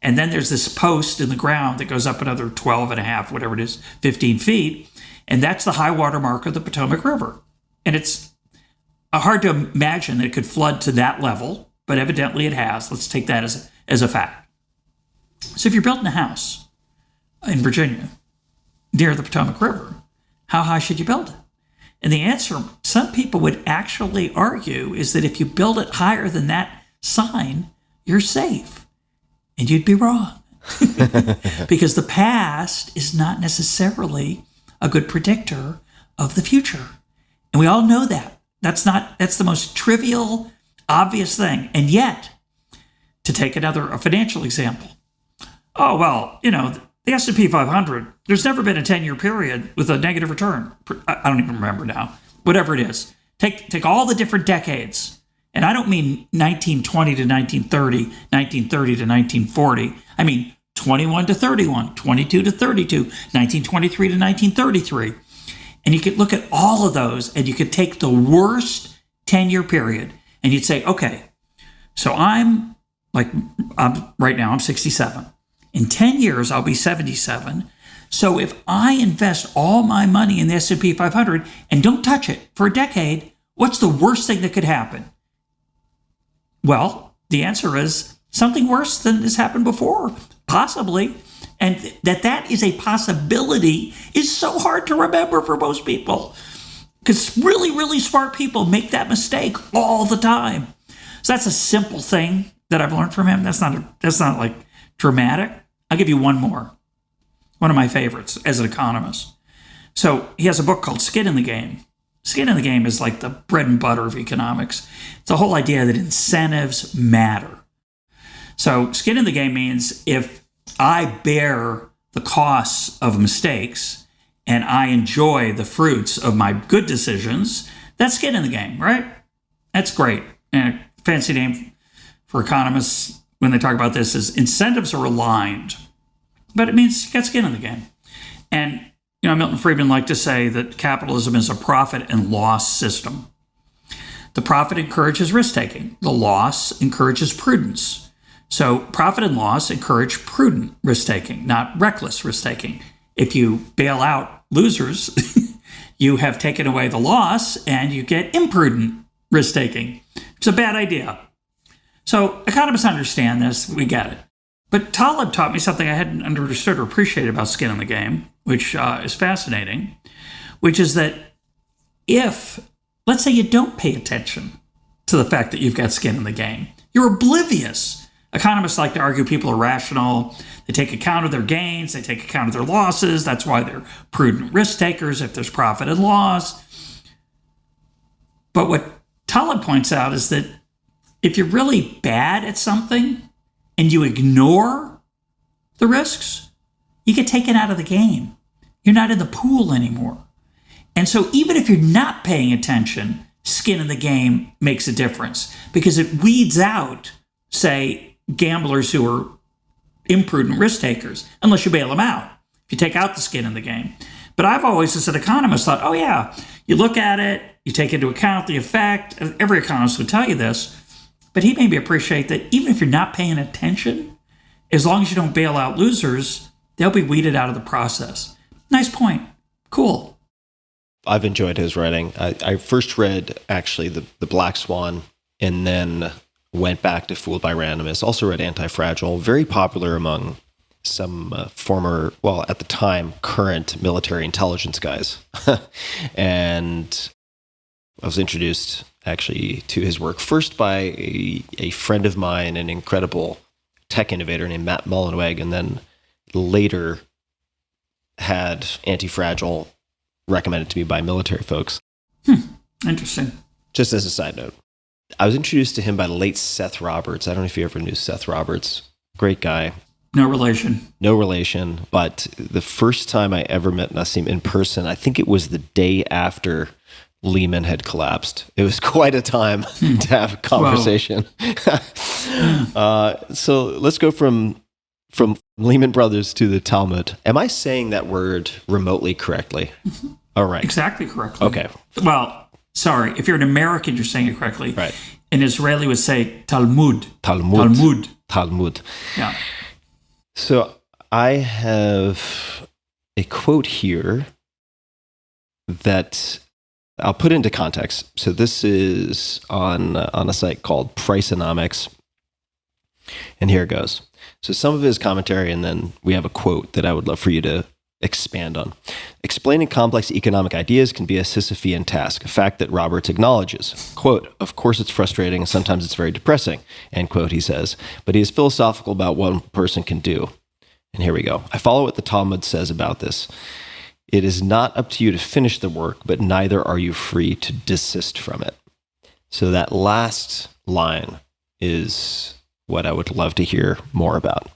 And then there's this post in the ground that goes up another 12 and a half, whatever it is, 15 feet. And that's the high water mark of the Potomac River. And it's hard to imagine that it could flood to that level, but evidently it has. Let's take that as a fact. So if you're building a house in Virginia near the Potomac River, how high should you build it? And the answer, some people would actually argue, is that if you build it higher than that sign, you're safe. And you'd be wrong. Because the past is not necessarily a good predictor of the future. And we all know that. That's the most trivial, obvious thing. And yet, to take a financial example, oh, well, the S&P 500, there's never been a 10-year period with a negative return. I don't even remember now. Whatever it is. Take all the different decades. And I don't mean 1920 to 1930, 1930 to 1940. I mean 21 to 31, 22 to 32, 1923 to 1933. And you could look at all of those and you could take the worst 10-year period and you'd say, okay, so right now I'm 67. In 10 years, I'll be 77. So if I invest all my money in the S&P 500 and don't touch it for a decade, what's the worst thing that could happen? Well, the answer is something worse than has happened before, possibly. And that is a possibility is so hard to remember for most people. Because really, really smart people make that mistake all the time. So that's a simple thing that I've learned from him. That's not like dramatic. I'll give you one more. One of my favorites as an economist. So he has a book called Skin in the Game. Skin in the Game is like the bread and butter of economics. It's the whole idea that incentives matter. So skin in the game means if I bear the costs of mistakes and I enjoy the fruits of my good decisions, that's skin in the game, right? That's great. And a fancy name for economists when they talk about this is incentives are aligned, but it means you got skin in the game. And Milton Friedman liked to say that capitalism is a profit and loss system. The profit encourages risk-taking. The loss encourages prudence. So profit and loss encourage prudent risk-taking, not reckless risk-taking. If you bail out losers, you have taken away the loss and you get imprudent risk-taking. It's a bad idea. So economists understand this. We get it. But Taleb taught me something I hadn't understood or appreciated about skin in the game, which is fascinating, which is that if, let's say you don't pay attention to the fact that you've got skin in the game, you're oblivious. Economists like to argue people are rational. They take account of their gains. They take account of their losses. That's why they're prudent risk takers if there's profit and loss. But what Taleb points out is that if you're really bad at something and you ignore the risks, you get taken out of the game. You're not in the pool anymore. And so even if you're not paying attention, skin in the game makes a difference because it weeds out, say, gamblers who are imprudent risk takers, unless you bail them out. If you take out the skin in the game. But I've always, as an economist, thought, oh yeah, you look at it, you take into account the effect. Every economist would tell you this. But he made me appreciate that even if you're not paying attention, as long as you don't bail out losers, they'll be weeded out of the process. Nice point. Cool. I've enjoyed his writing. I first read, actually, the Black Swan, and then went back to Fooled by Randomness. Also read Anti-Fragile, very popular among some former, well, at the time, current military intelligence guys. And I was introduced, actually, to his work first by a friend of mine, an incredible tech innovator named Matt Mullenweg, and then later had Anti-Fragile recommended to me by military folks. Interesting. Just as a side note, I was introduced to him by the late Seth Roberts. I don't know if you ever knew Seth Roberts. Great guy. No relation. No relation. But the first time I ever met Nassim in person, I think it was the day after Lehman had collapsed. It was quite a time to have a conversation. So let's go from Lehman Brothers to the Talmud. Am I saying that word remotely correctly? All right. Exactly correctly. Okay. Well, sorry. If you're an American, you're saying it correctly. Right. An Israeli would say Talmud. Talmud. Yeah. So I have a quote here that I'll put into context. So this is on a site called Priceonomics. And here it goes. So some of his commentary, and then we have a quote that I would love for you to expand on. Explaining complex economic ideas can be a Sisyphean task, a fact that Roberts acknowledges. Quote, of course it's frustrating and sometimes it's very depressing, end quote, he says, but he is philosophical about what one person can do. And here we go. I follow what the Talmud says about this. It is not up to you to finish the work, but neither are you free to desist from it. So that last line is what I would love to hear more about.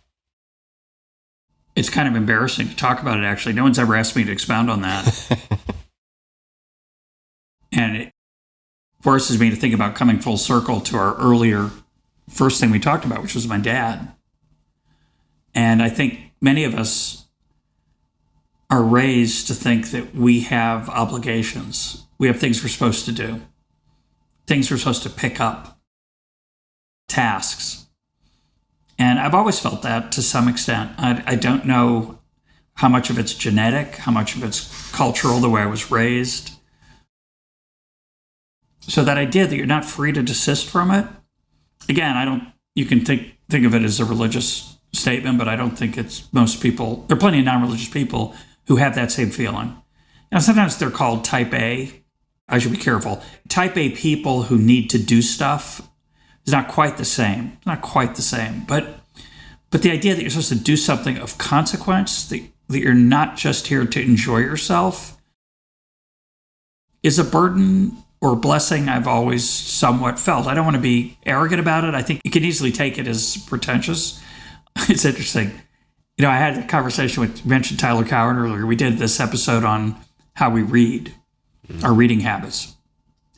It's kind of embarrassing to talk about it, actually. No one's ever asked me to expound on that. And it forces me to think about coming full circle to our earlier first thing we talked about, which was my dad. And I think many of us are raised to think that we have obligations. We have things we're supposed to do, things we're supposed to pick up, tasks. And I've always felt that to some extent. I don't know how much of it's genetic, how much of it's cultural, the way I was raised. So that idea that you're not free to desist from it, again, you can think of it as a religious statement, but I don't think it's most people. There are plenty of non-religious people who have that same feeling. Now, sometimes they're called type A. I should be careful. Type A people who need to do stuff is not quite the same. It's not quite the same. But the idea that you're supposed to do something of consequence, that you're not just here to enjoy yourself, is a burden or blessing I've always somewhat felt. I don't want to be arrogant about it. I think you can easily take it as pretentious. It's interesting. I had a conversation you mentioned Tyler Cowen earlier. We did this episode on how we read, our reading habits.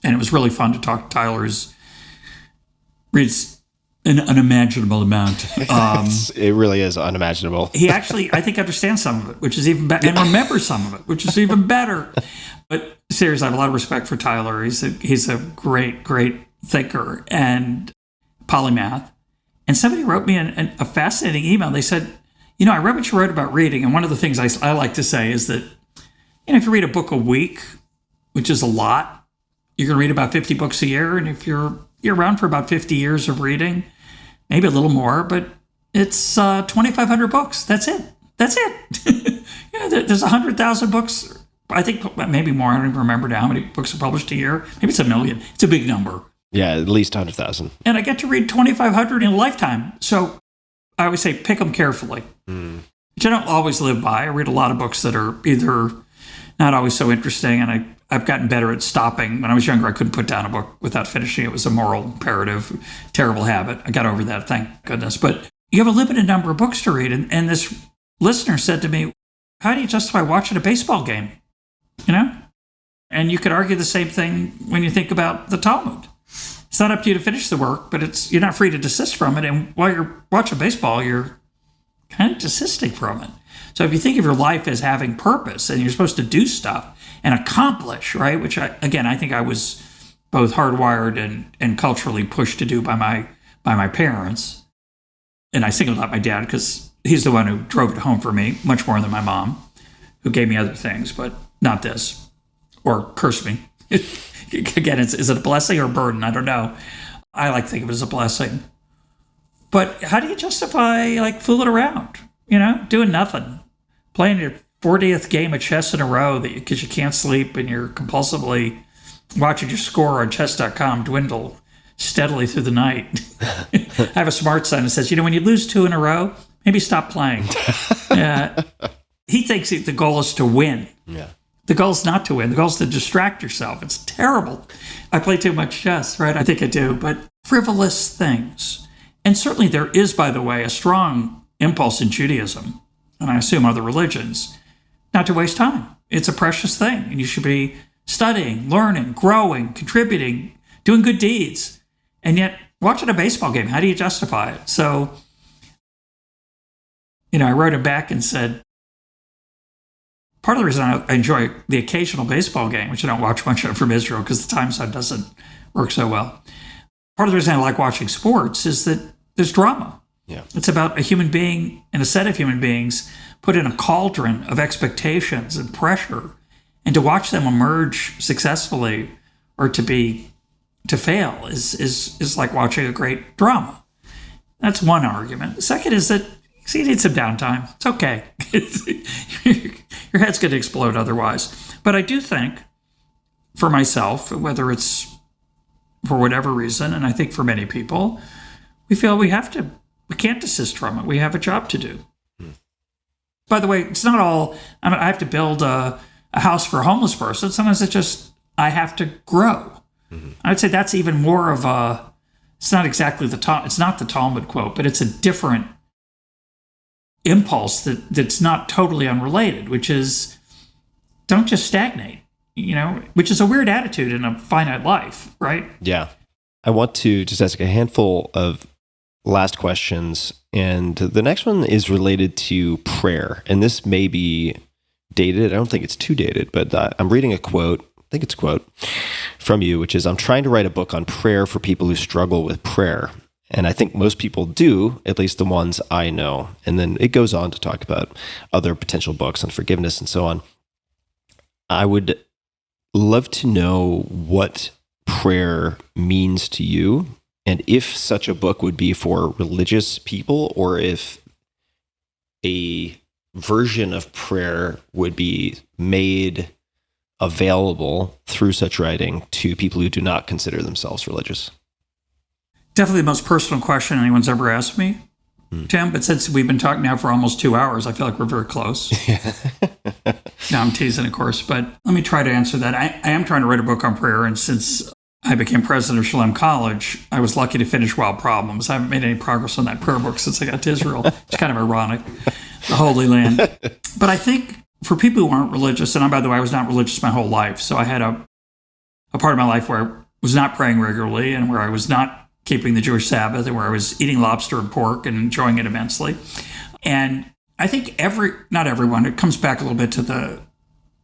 And it was really fun to talk to Tyler. Reads an unimaginable amount. It really is unimaginable. He actually, I think, understands some of it, which is even better, and remembers some of it, which is even better. But seriously, I have a lot of respect for Tyler. He's a great, great thinker and polymath. And somebody wrote me a fascinating email. They said, I read what you wrote about reading, and one of the things I like to say is that, if you read a book a week, which is a lot, you're going to read about 50 books a year, and if you're around for about 50 years of reading, maybe a little more, but it's 2,500 books. That's it. There's 100,000 books. I think maybe more. I don't even remember now how many books are published a year. Maybe it's 1 million. It's a big number. Yeah, at least 100,000. And I get to read 2,500 in a lifetime. So I always say pick them carefully, which I don't always live by. I read a lot of books that are either not always so interesting, and I've gotten better at stopping. When I was younger, I couldn't put down a book without finishing it. It was a moral imperative, terrible habit. I got over that, thank goodness. But you have a limited number of books to read. And this listener said to me, how do you justify watching a baseball game? You know? And you could argue the same thing when you think about the Talmud. It's not up to you to finish the work, but you're not free to desist from it. And while you're watching baseball, you're kind of desisting from it. So if you think of your life as having purpose and you're supposed to do stuff and accomplish, right? Which I think I was both hardwired and culturally pushed to do by my parents. And I singled out my dad because he's the one who drove it home for me much more than my mom, who gave me other things, but not this, or cursed me. Again, is it a blessing or a burden? I don't know. I like to think of it as a blessing. But how do you justify like fooling around, doing nothing, playing your 40th game of chess in a row because you can't sleep and you're compulsively watching your score on chess.com dwindle steadily through the night. I have a smart son who says, when you lose 2 in a row, maybe stop playing. He thinks the goal is to win. Yeah. The goal is not to win. The goal is to distract yourself. It's terrible. I play too much chess, right? I think I do. But frivolous things. And certainly there is, by the way, a strong impulse in Judaism, and I assume other religions, not to waste time. It's a precious thing. And you should be studying, learning, growing, contributing, doing good deeds. And yet, watching a baseball game, how do you justify it? So, I wrote him back and said, part of the reason I enjoy the occasional baseball game, which I don't watch much of from Israel because the time zone doesn't work so well. Part of the reason I like watching sports is that there's drama. Yeah. It's about a human being and a set of human beings put in a cauldron of expectations and pressure, and to watch them emerge successfully or to fail is like watching a great drama. That's one argument. The second is that you need some downtime. It's okay. Your head's going to explode otherwise. But I do think, for myself, whether it's for whatever reason, and I think for many people, we feel we can't desist from it. We have a job to do. By the way, it's not all, I have to build a house for a homeless person. Sometimes it's just, I have to grow. Mm-hmm. I would say that's even more of it's not exactly it's not the Talmud quote, but it's a different impulse that's not totally unrelated, which is don't just stagnate, which is a weird attitude in a finite life, right? Yeah. I want to just ask a handful of last questions. And the next one is related to prayer. And this may be dated. I don't think it's too dated, but I'm reading a quote. I think it's a quote from you, which is, I'm trying to write a book on prayer for people who struggle with prayer. And I think most people do, at least the ones I know. And then it goes on to talk about other potential books on forgiveness and so on. I would love to know what prayer means to you, and if such a book would be for religious people, or if a version of prayer would be made available through such writing to people who do not consider themselves religious. Definitely the most personal question anyone's ever asked me, Tim, but since we've been talking now for almost 2 hours, I feel like we're very close. No, I'm teasing, of course, but let me try to answer that. I am trying to write a book on prayer, and since I became president of Shalem College, I was lucky to finish Wild Problems. I haven't made any progress on that prayer book since I got to Israel. It's kind of ironic, the Holy Land. But I think for people who aren't religious, and by the way, I was not religious my whole life, so I had a part of my life where I was not praying regularly and where I was not keeping the Jewish Sabbath, and where I was eating lobster and pork and enjoying it immensely. And I think not everyone, it comes back a little bit to the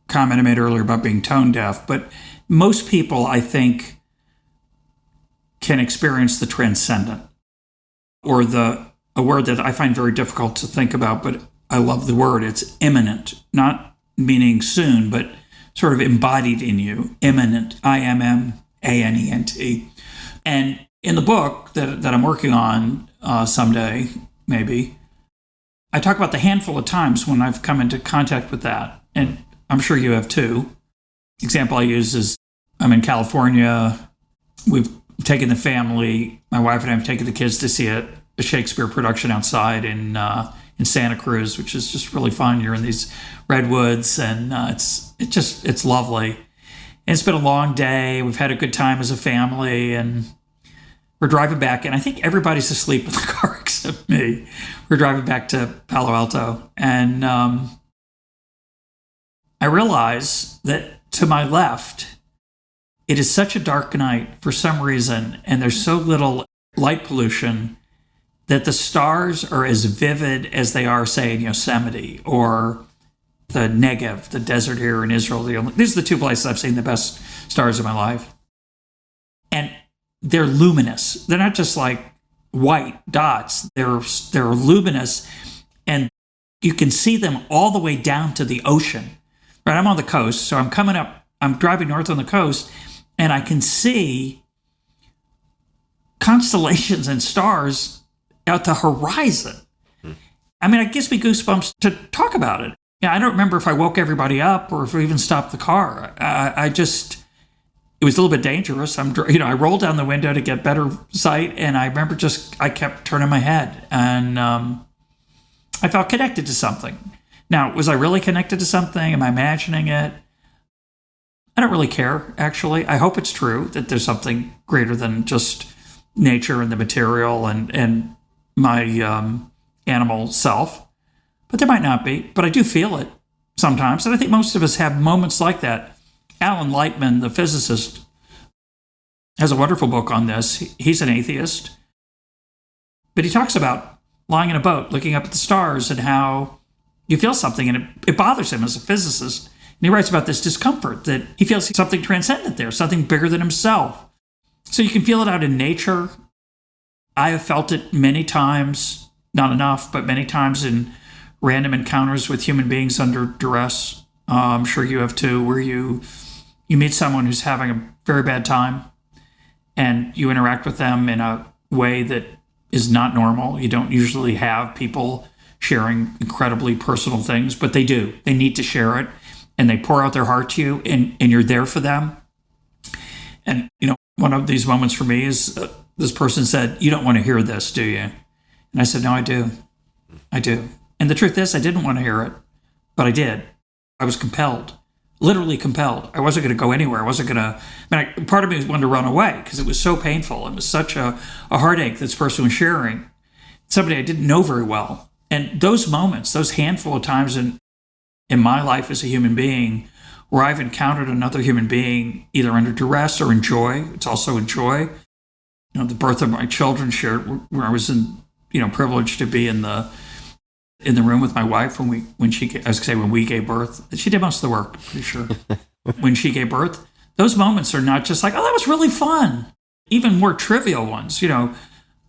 comment I made earlier about being tone deaf, but most people, I think, can experience the transcendent, or a word that I find very difficult to think about, but I love the word. It's immanent, not meaning soon, but sort of embodied in you. Immanent, IMMANENT. And in the book that I'm working on someday, maybe, I talk about the handful of times when I've come into contact with that. And I'm sure you have too. The example I use is I'm in California. We've taken the family, my wife and I have taken the kids to see a Shakespeare production outside in Santa Cruz, which is just really fun. You're in these redwoods, and it's lovely. And it's been a long day. We've had a good time as a family, and we're driving back, and I think everybody's asleep in the car except me. We're driving back to Palo Alto, and I realize that to my left, it is such a dark night for some reason, and there's so little light pollution that the stars are as vivid as they are, say, in Yosemite or the Negev, the desert here in Israel. These are the two places I've seen the best stars of my life. And they're luminous. They're not just like white dots. They're luminous, and you can see them all the way down to the ocean. Right, I'm on the coast, so I'm driving north on the coast, and I can see constellations and stars out the horizon. I mean, it gives me goosebumps to talk about it. I don't remember if I woke everybody up or if we even stopped the car. It was a little bit dangerous. I rolled down the window to get better sight, and I remember I kept turning my head, and I felt connected to something. Now, was I really connected to something? Am I imagining it? I don't really care, actually. I hope it's true that there's something greater than just nature and the material and my animal self. But there might not be. But I do feel it sometimes. And I think most of us have moments like that. Alan Lightman, the physicist, has a wonderful book on this. He's an atheist. But he talks about lying in a boat, looking up at the stars, and how you feel something, and it bothers him as a physicist. And he writes about this discomfort, that he feels something transcendent there, something bigger than himself. So you can feel it out in nature. I have felt it many times, not enough, but many times in random encounters with human beings under duress. I'm sure you have too, where you meet someone who's having a very bad time, and you interact with them in a way that is not normal. You don't usually have people sharing incredibly personal things, but they do. They need to share it, and they pour out their heart to you, and you're there for them. And, one of these moments for me is this person said, "You don't want to hear this, do you?" And I said, "No, I do. I do." And the truth is, I didn't want to hear it, but I did. I was compelled, literally compelled. I wasn't going to go anywhere. I wasn't going to, part of me wanted to run away because it was so painful. It was such a heartache this person was sharing, somebody I didn't know very well. And those moments, those handful of times in my life as a human being, where I've encountered another human being either under duress or in joy. It's also in joy. The birth of my children shared, where I was privileged to be in the room with my wife when we gave birth. She did most of the work, pretty sure. When she gave birth, those moments are not just like, "Oh, that was really fun." Even more trivial ones,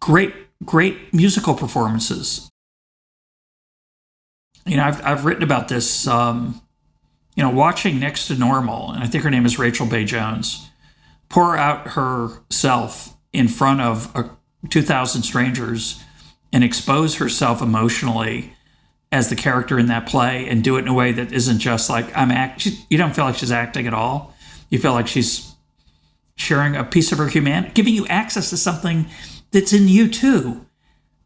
great musical performances. I've written about this, watching Next to Normal, and I think her name is Rachel Bay Jones, pour out herself in front of 2,000 strangers and expose herself emotionally as the character in that play, and do it in a way that isn't just like you don't feel like she's acting at all. You feel like she's sharing a piece of her humanity, giving you access to something that's in you too.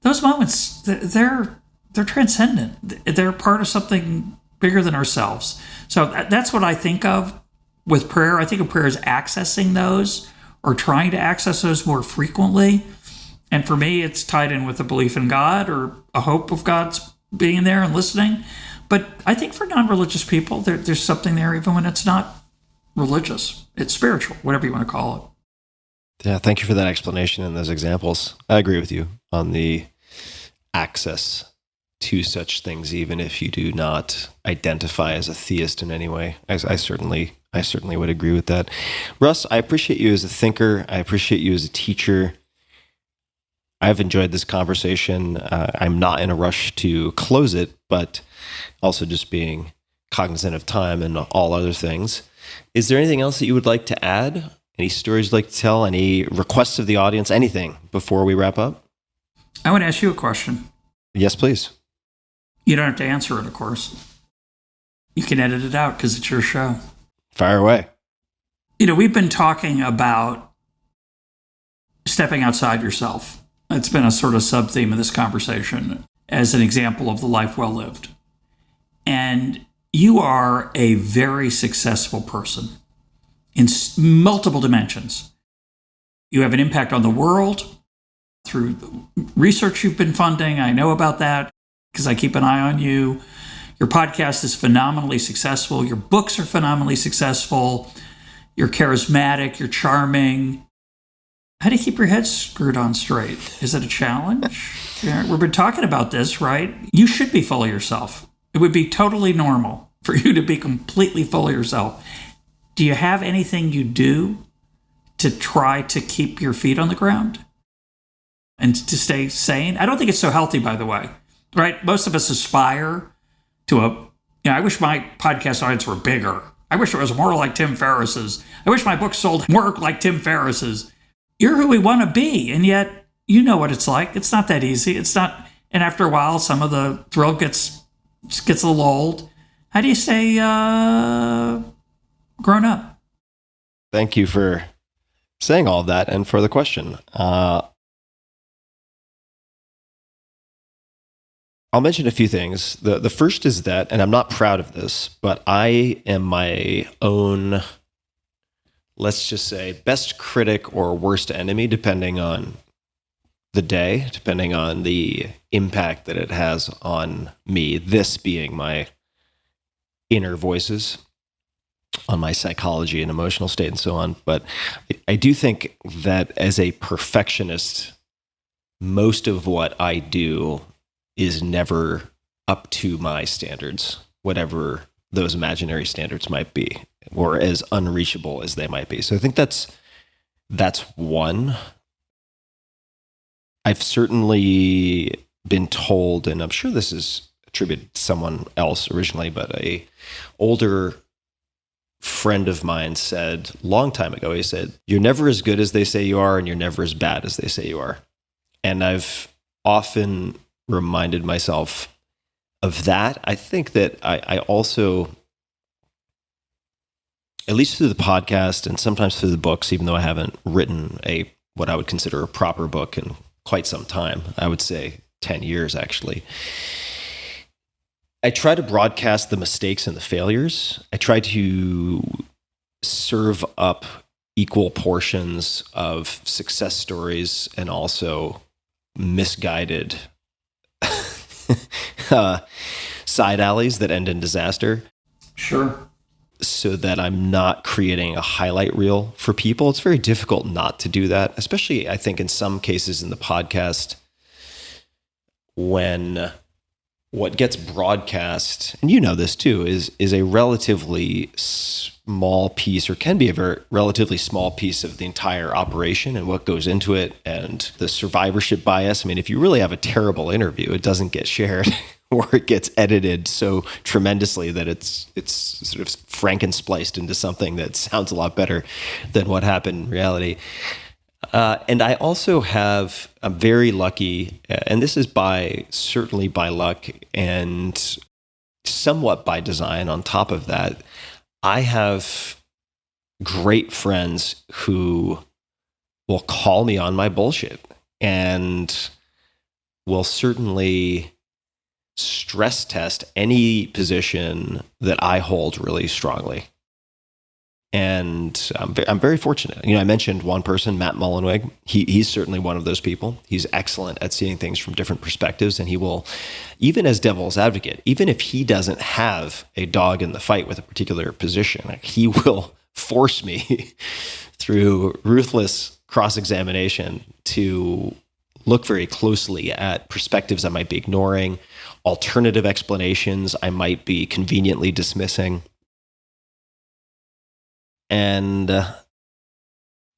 Those moments, they're transcendent. They're part of something bigger than ourselves. So that's what I think of with prayer. I think of prayer as accessing those, or trying to access those more frequently. And for me, it's tied in with a belief in God, or a hope of God's being there and listening. But I think for non-religious people, there's something there even when it's not religious. It's spiritual, whatever you want to call it. Yeah, thank you for that explanation and those examples. I agree with you on the access to such things, even if you do not identify as a theist in any way. I certainly would agree with that. Russ, I appreciate you as a thinker. I appreciate you as a teacher. I've enjoyed this conversation. I'm not in a rush to close it, but also just being cognizant of time and all other things. Is there anything else that you would like to add? Any stories you'd like to tell? Any requests of the audience? Anything before we wrap up? I want to ask you a question. Yes, please. You don't have to answer it, of course. You can edit it out because it's your show. Fire away. We've been talking about stepping outside yourself. It's been a sort of sub-theme of this conversation as an example of the life well lived. And you are a very successful person. in multiple dimensions. You have an impact on the world through the research you've been funding. I know about that because I keep an eye on you. Your podcast is phenomenally successful. Your books are phenomenally successful. You're charismatic. You're charming. How do you keep your head screwed on straight? Is it a challenge? We've been talking about this, right? You should be full of yourself. It would be totally normal for you to be completely full of yourself. Do you have anything you do to try to keep your feet on the ground and to stay sane? I don't think it's so healthy, by the way, right? Most of us aspire to I wish my podcast audience were bigger. I wish it was more like Tim Ferriss's. I wish my books sold more like Tim Ferriss's. You're who we want to be, and yet you know what it's like. It's not that easy. It's not, and after a while, some of the thrill gets a little old. How do you stay grown up? Thank you for saying all of that and for the question. I'll mention a few things. The first is that, and I'm not proud of this, but I am my own, let's just say, best critic or worst enemy, depending on the day, depending on the impact that it has on me, this being my inner voices on my psychology and emotional state and so on. But I do think that as a perfectionist, most of what I do is never up to my standards, whatever those imaginary standards might be, or as unreachable as they might be. So I think that's one. I've certainly been told, and I'm sure this is attributed to someone else originally, but a older friend of mine said a long time ago, he said, "You're never as good as they say you are, and you're never as bad as they say you are." And I've often reminded myself of that. I think that I also, at least through the podcast and sometimes through the books, even though I haven't written what I would consider a proper book in quite some time, I would say 10 years actually, I try to broadcast the mistakes and the failures. I try to serve up equal portions of success stories and also misguided side alleys that end in disaster. Sure. So that I'm not creating a highlight reel for people. It's very difficult not to do that, especially I think in some cases in the podcast when what gets broadcast, and you know this too, is a relatively small piece, or can be a very relatively small piece of the entire operation and what goes into it, and the survivorship bias. I mean, if you really have a terrible interview, it doesn't get shared or it gets edited so tremendously that it's sort of frankenspliced into something that sounds a lot better than what happened in reality. And I also I'm very lucky, and this is certainly by luck and somewhat by design on top of that. I have great friends who will call me on my bullshit and will certainly stress test any position that I hold really strongly. And I'm very fortunate. I mentioned one person, Matt Mullenweg. He's certainly one of those people. He's excellent at seeing things from different perspectives, and he will, even as devil's advocate, even if he doesn't have a dog in the fight with a particular position, he will force me through ruthless cross-examination to look very closely at perspectives I might be ignoring, alternative explanations I might be conveniently dismissing. And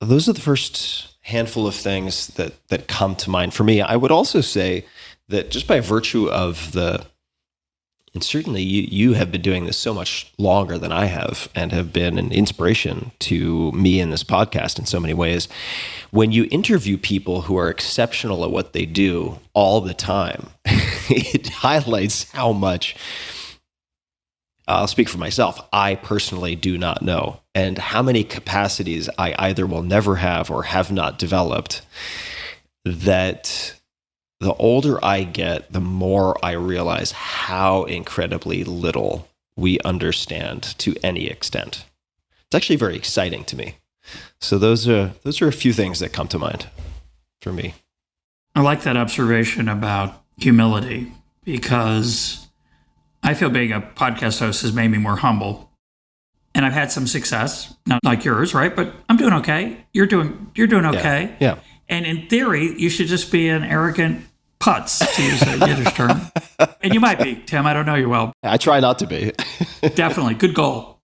those are the first handful of things that come to mind for me. I would also say that just by virtue of and certainly you have been doing this so much longer than I have and have been an inspiration to me in this podcast in so many ways. When you interview people who are exceptional at what they do all the time, it highlights how much, I'll speak for myself, I personally do not know, and how many capacities I either will never have or have not developed, that the older I get, the more I realize how incredibly little we understand to any extent. It's actually very exciting to me. So those are a few things that come to mind for me. I like that observation about humility, because I feel being a podcast host has made me more humble. And I've had some success, not like yours, right? But I'm doing okay. You're doing okay. Yeah. And in theory, you should just be an arrogant putz, to use a Yiddish term. And you might be, Tim. I don't know you well. I try not to be. Definitely. Good goal.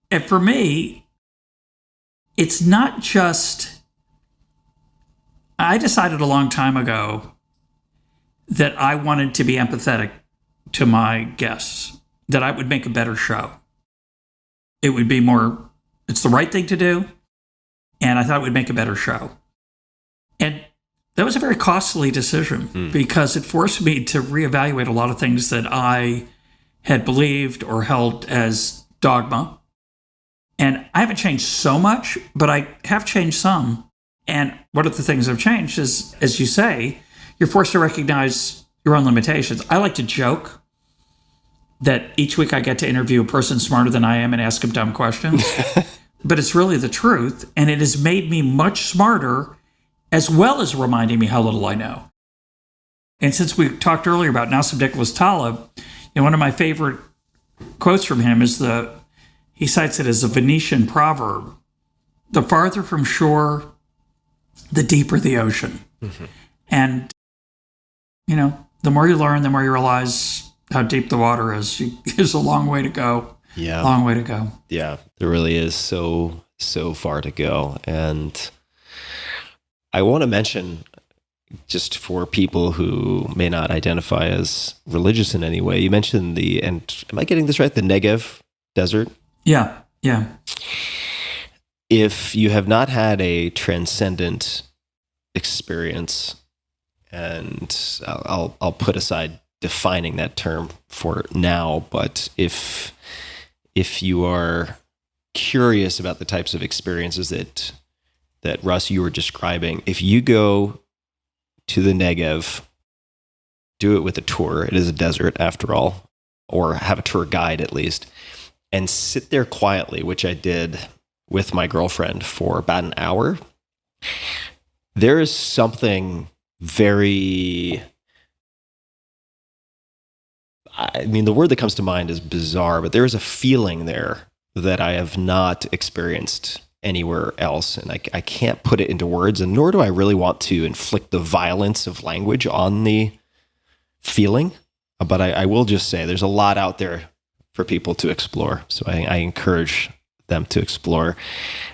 And for me, it's not just, I decided a long time ago that I wanted to be empathetic to my guests, that I would make a better show. It would be more, it's the right thing to do, and I thought it would make a better show. And that was a very costly decision because it forced me to reevaluate a lot of things that I had believed or held as dogma. And I haven't changed so much, but I have changed some. And one of the things I've changed is, as you say, you're forced to recognize your own limitations. I like to joke that each week I get to interview a person smarter than I am and ask them dumb questions. But it's really the truth. And it has made me much smarter, as well as reminding me how little I know. And since we talked earlier about Nassim Nicholas Taleb, one of my favorite quotes from him is he cites it as a Venetian proverb: the farther from shore, the deeper the ocean. Mm-hmm. And, the more you learn, the more you realize how deep the water is. There's a long way to go. Yeah. Long way to go. Yeah, there really is so far to go. And I want to mention, just for people who may not identify as religious in any way, you mentioned and am I getting this right? The Negev desert? Yeah. If you have not had a transcendent experience, and I'll put aside defining that term for now, but if you are curious about the types of experiences that Russ, you were describing, if you go to the Negev, do it with a tour. It is a desert after all, or have a tour guide at least, and sit there quietly, which I did with my girlfriend for about an hour. There is something very, the word that comes to mind is bizarre, but there is a feeling there that I have not experienced anywhere else. And I can't put it into words, and nor do I really want to inflict the violence of language on the feeling. But I will just say there's a lot out there for people to explore. So I encourage them to explore.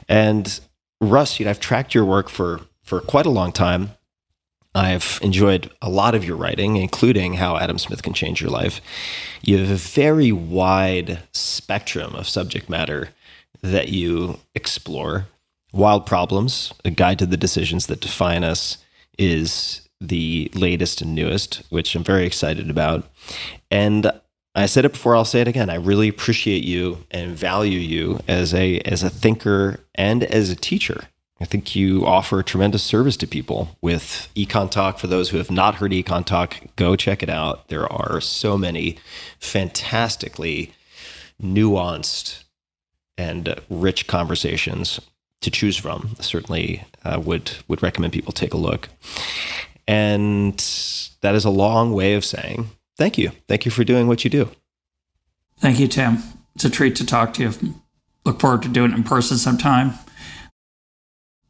And Russ, I've tracked your work for quite a long time. I've enjoyed a lot of your writing, including How Adam Smith Can Change Your Life. You have a very wide spectrum of subject matter that you explore. Wild Problems, A Guide to the Decisions That Define Us, is the latest and newest, which I'm very excited about. And I said it before, I'll say it again. I really appreciate you and value you as a thinker and as a teacher. I think you offer tremendous service to people with EconTalk. For those who have not heard EconTalk, go check it out. There are so many fantastically nuanced and rich conversations to choose from. Certainly would recommend people take a look. And that is a long way of saying thank you. Thank you for doing what you do. Thank you, Tim. It's a treat to talk to you. Look forward to doing it in person sometime.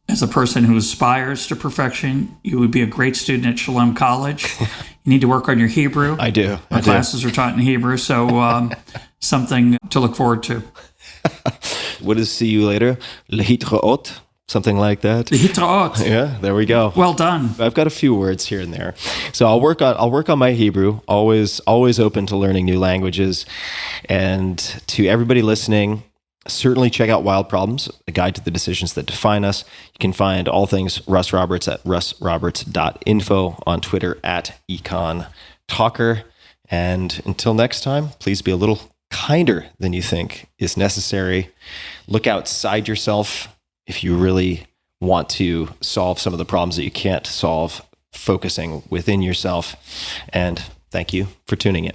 As a person who aspires to perfection, you would be a great student at Shalem College. You need to work on your Hebrew. I do. My classes are taught in Hebrew, so something to look forward to. What is see you later? Lehitraot? Something like that. Lehitraot. Yeah, there we go. Well done. I've got a few words here and there. So I'll work on my Hebrew. Always open to learning new languages. And to everybody listening, certainly check out Wild Problems, A Guide to the Decisions That Define Us. You can find all things Russ Roberts at russroberts.info, on Twitter at EconTalker. And until next time, please be a little kinder than you think is necessary. Look outside yourself if you really want to solve some of the problems that you can't solve, focusing within yourself. And thank you for tuning in.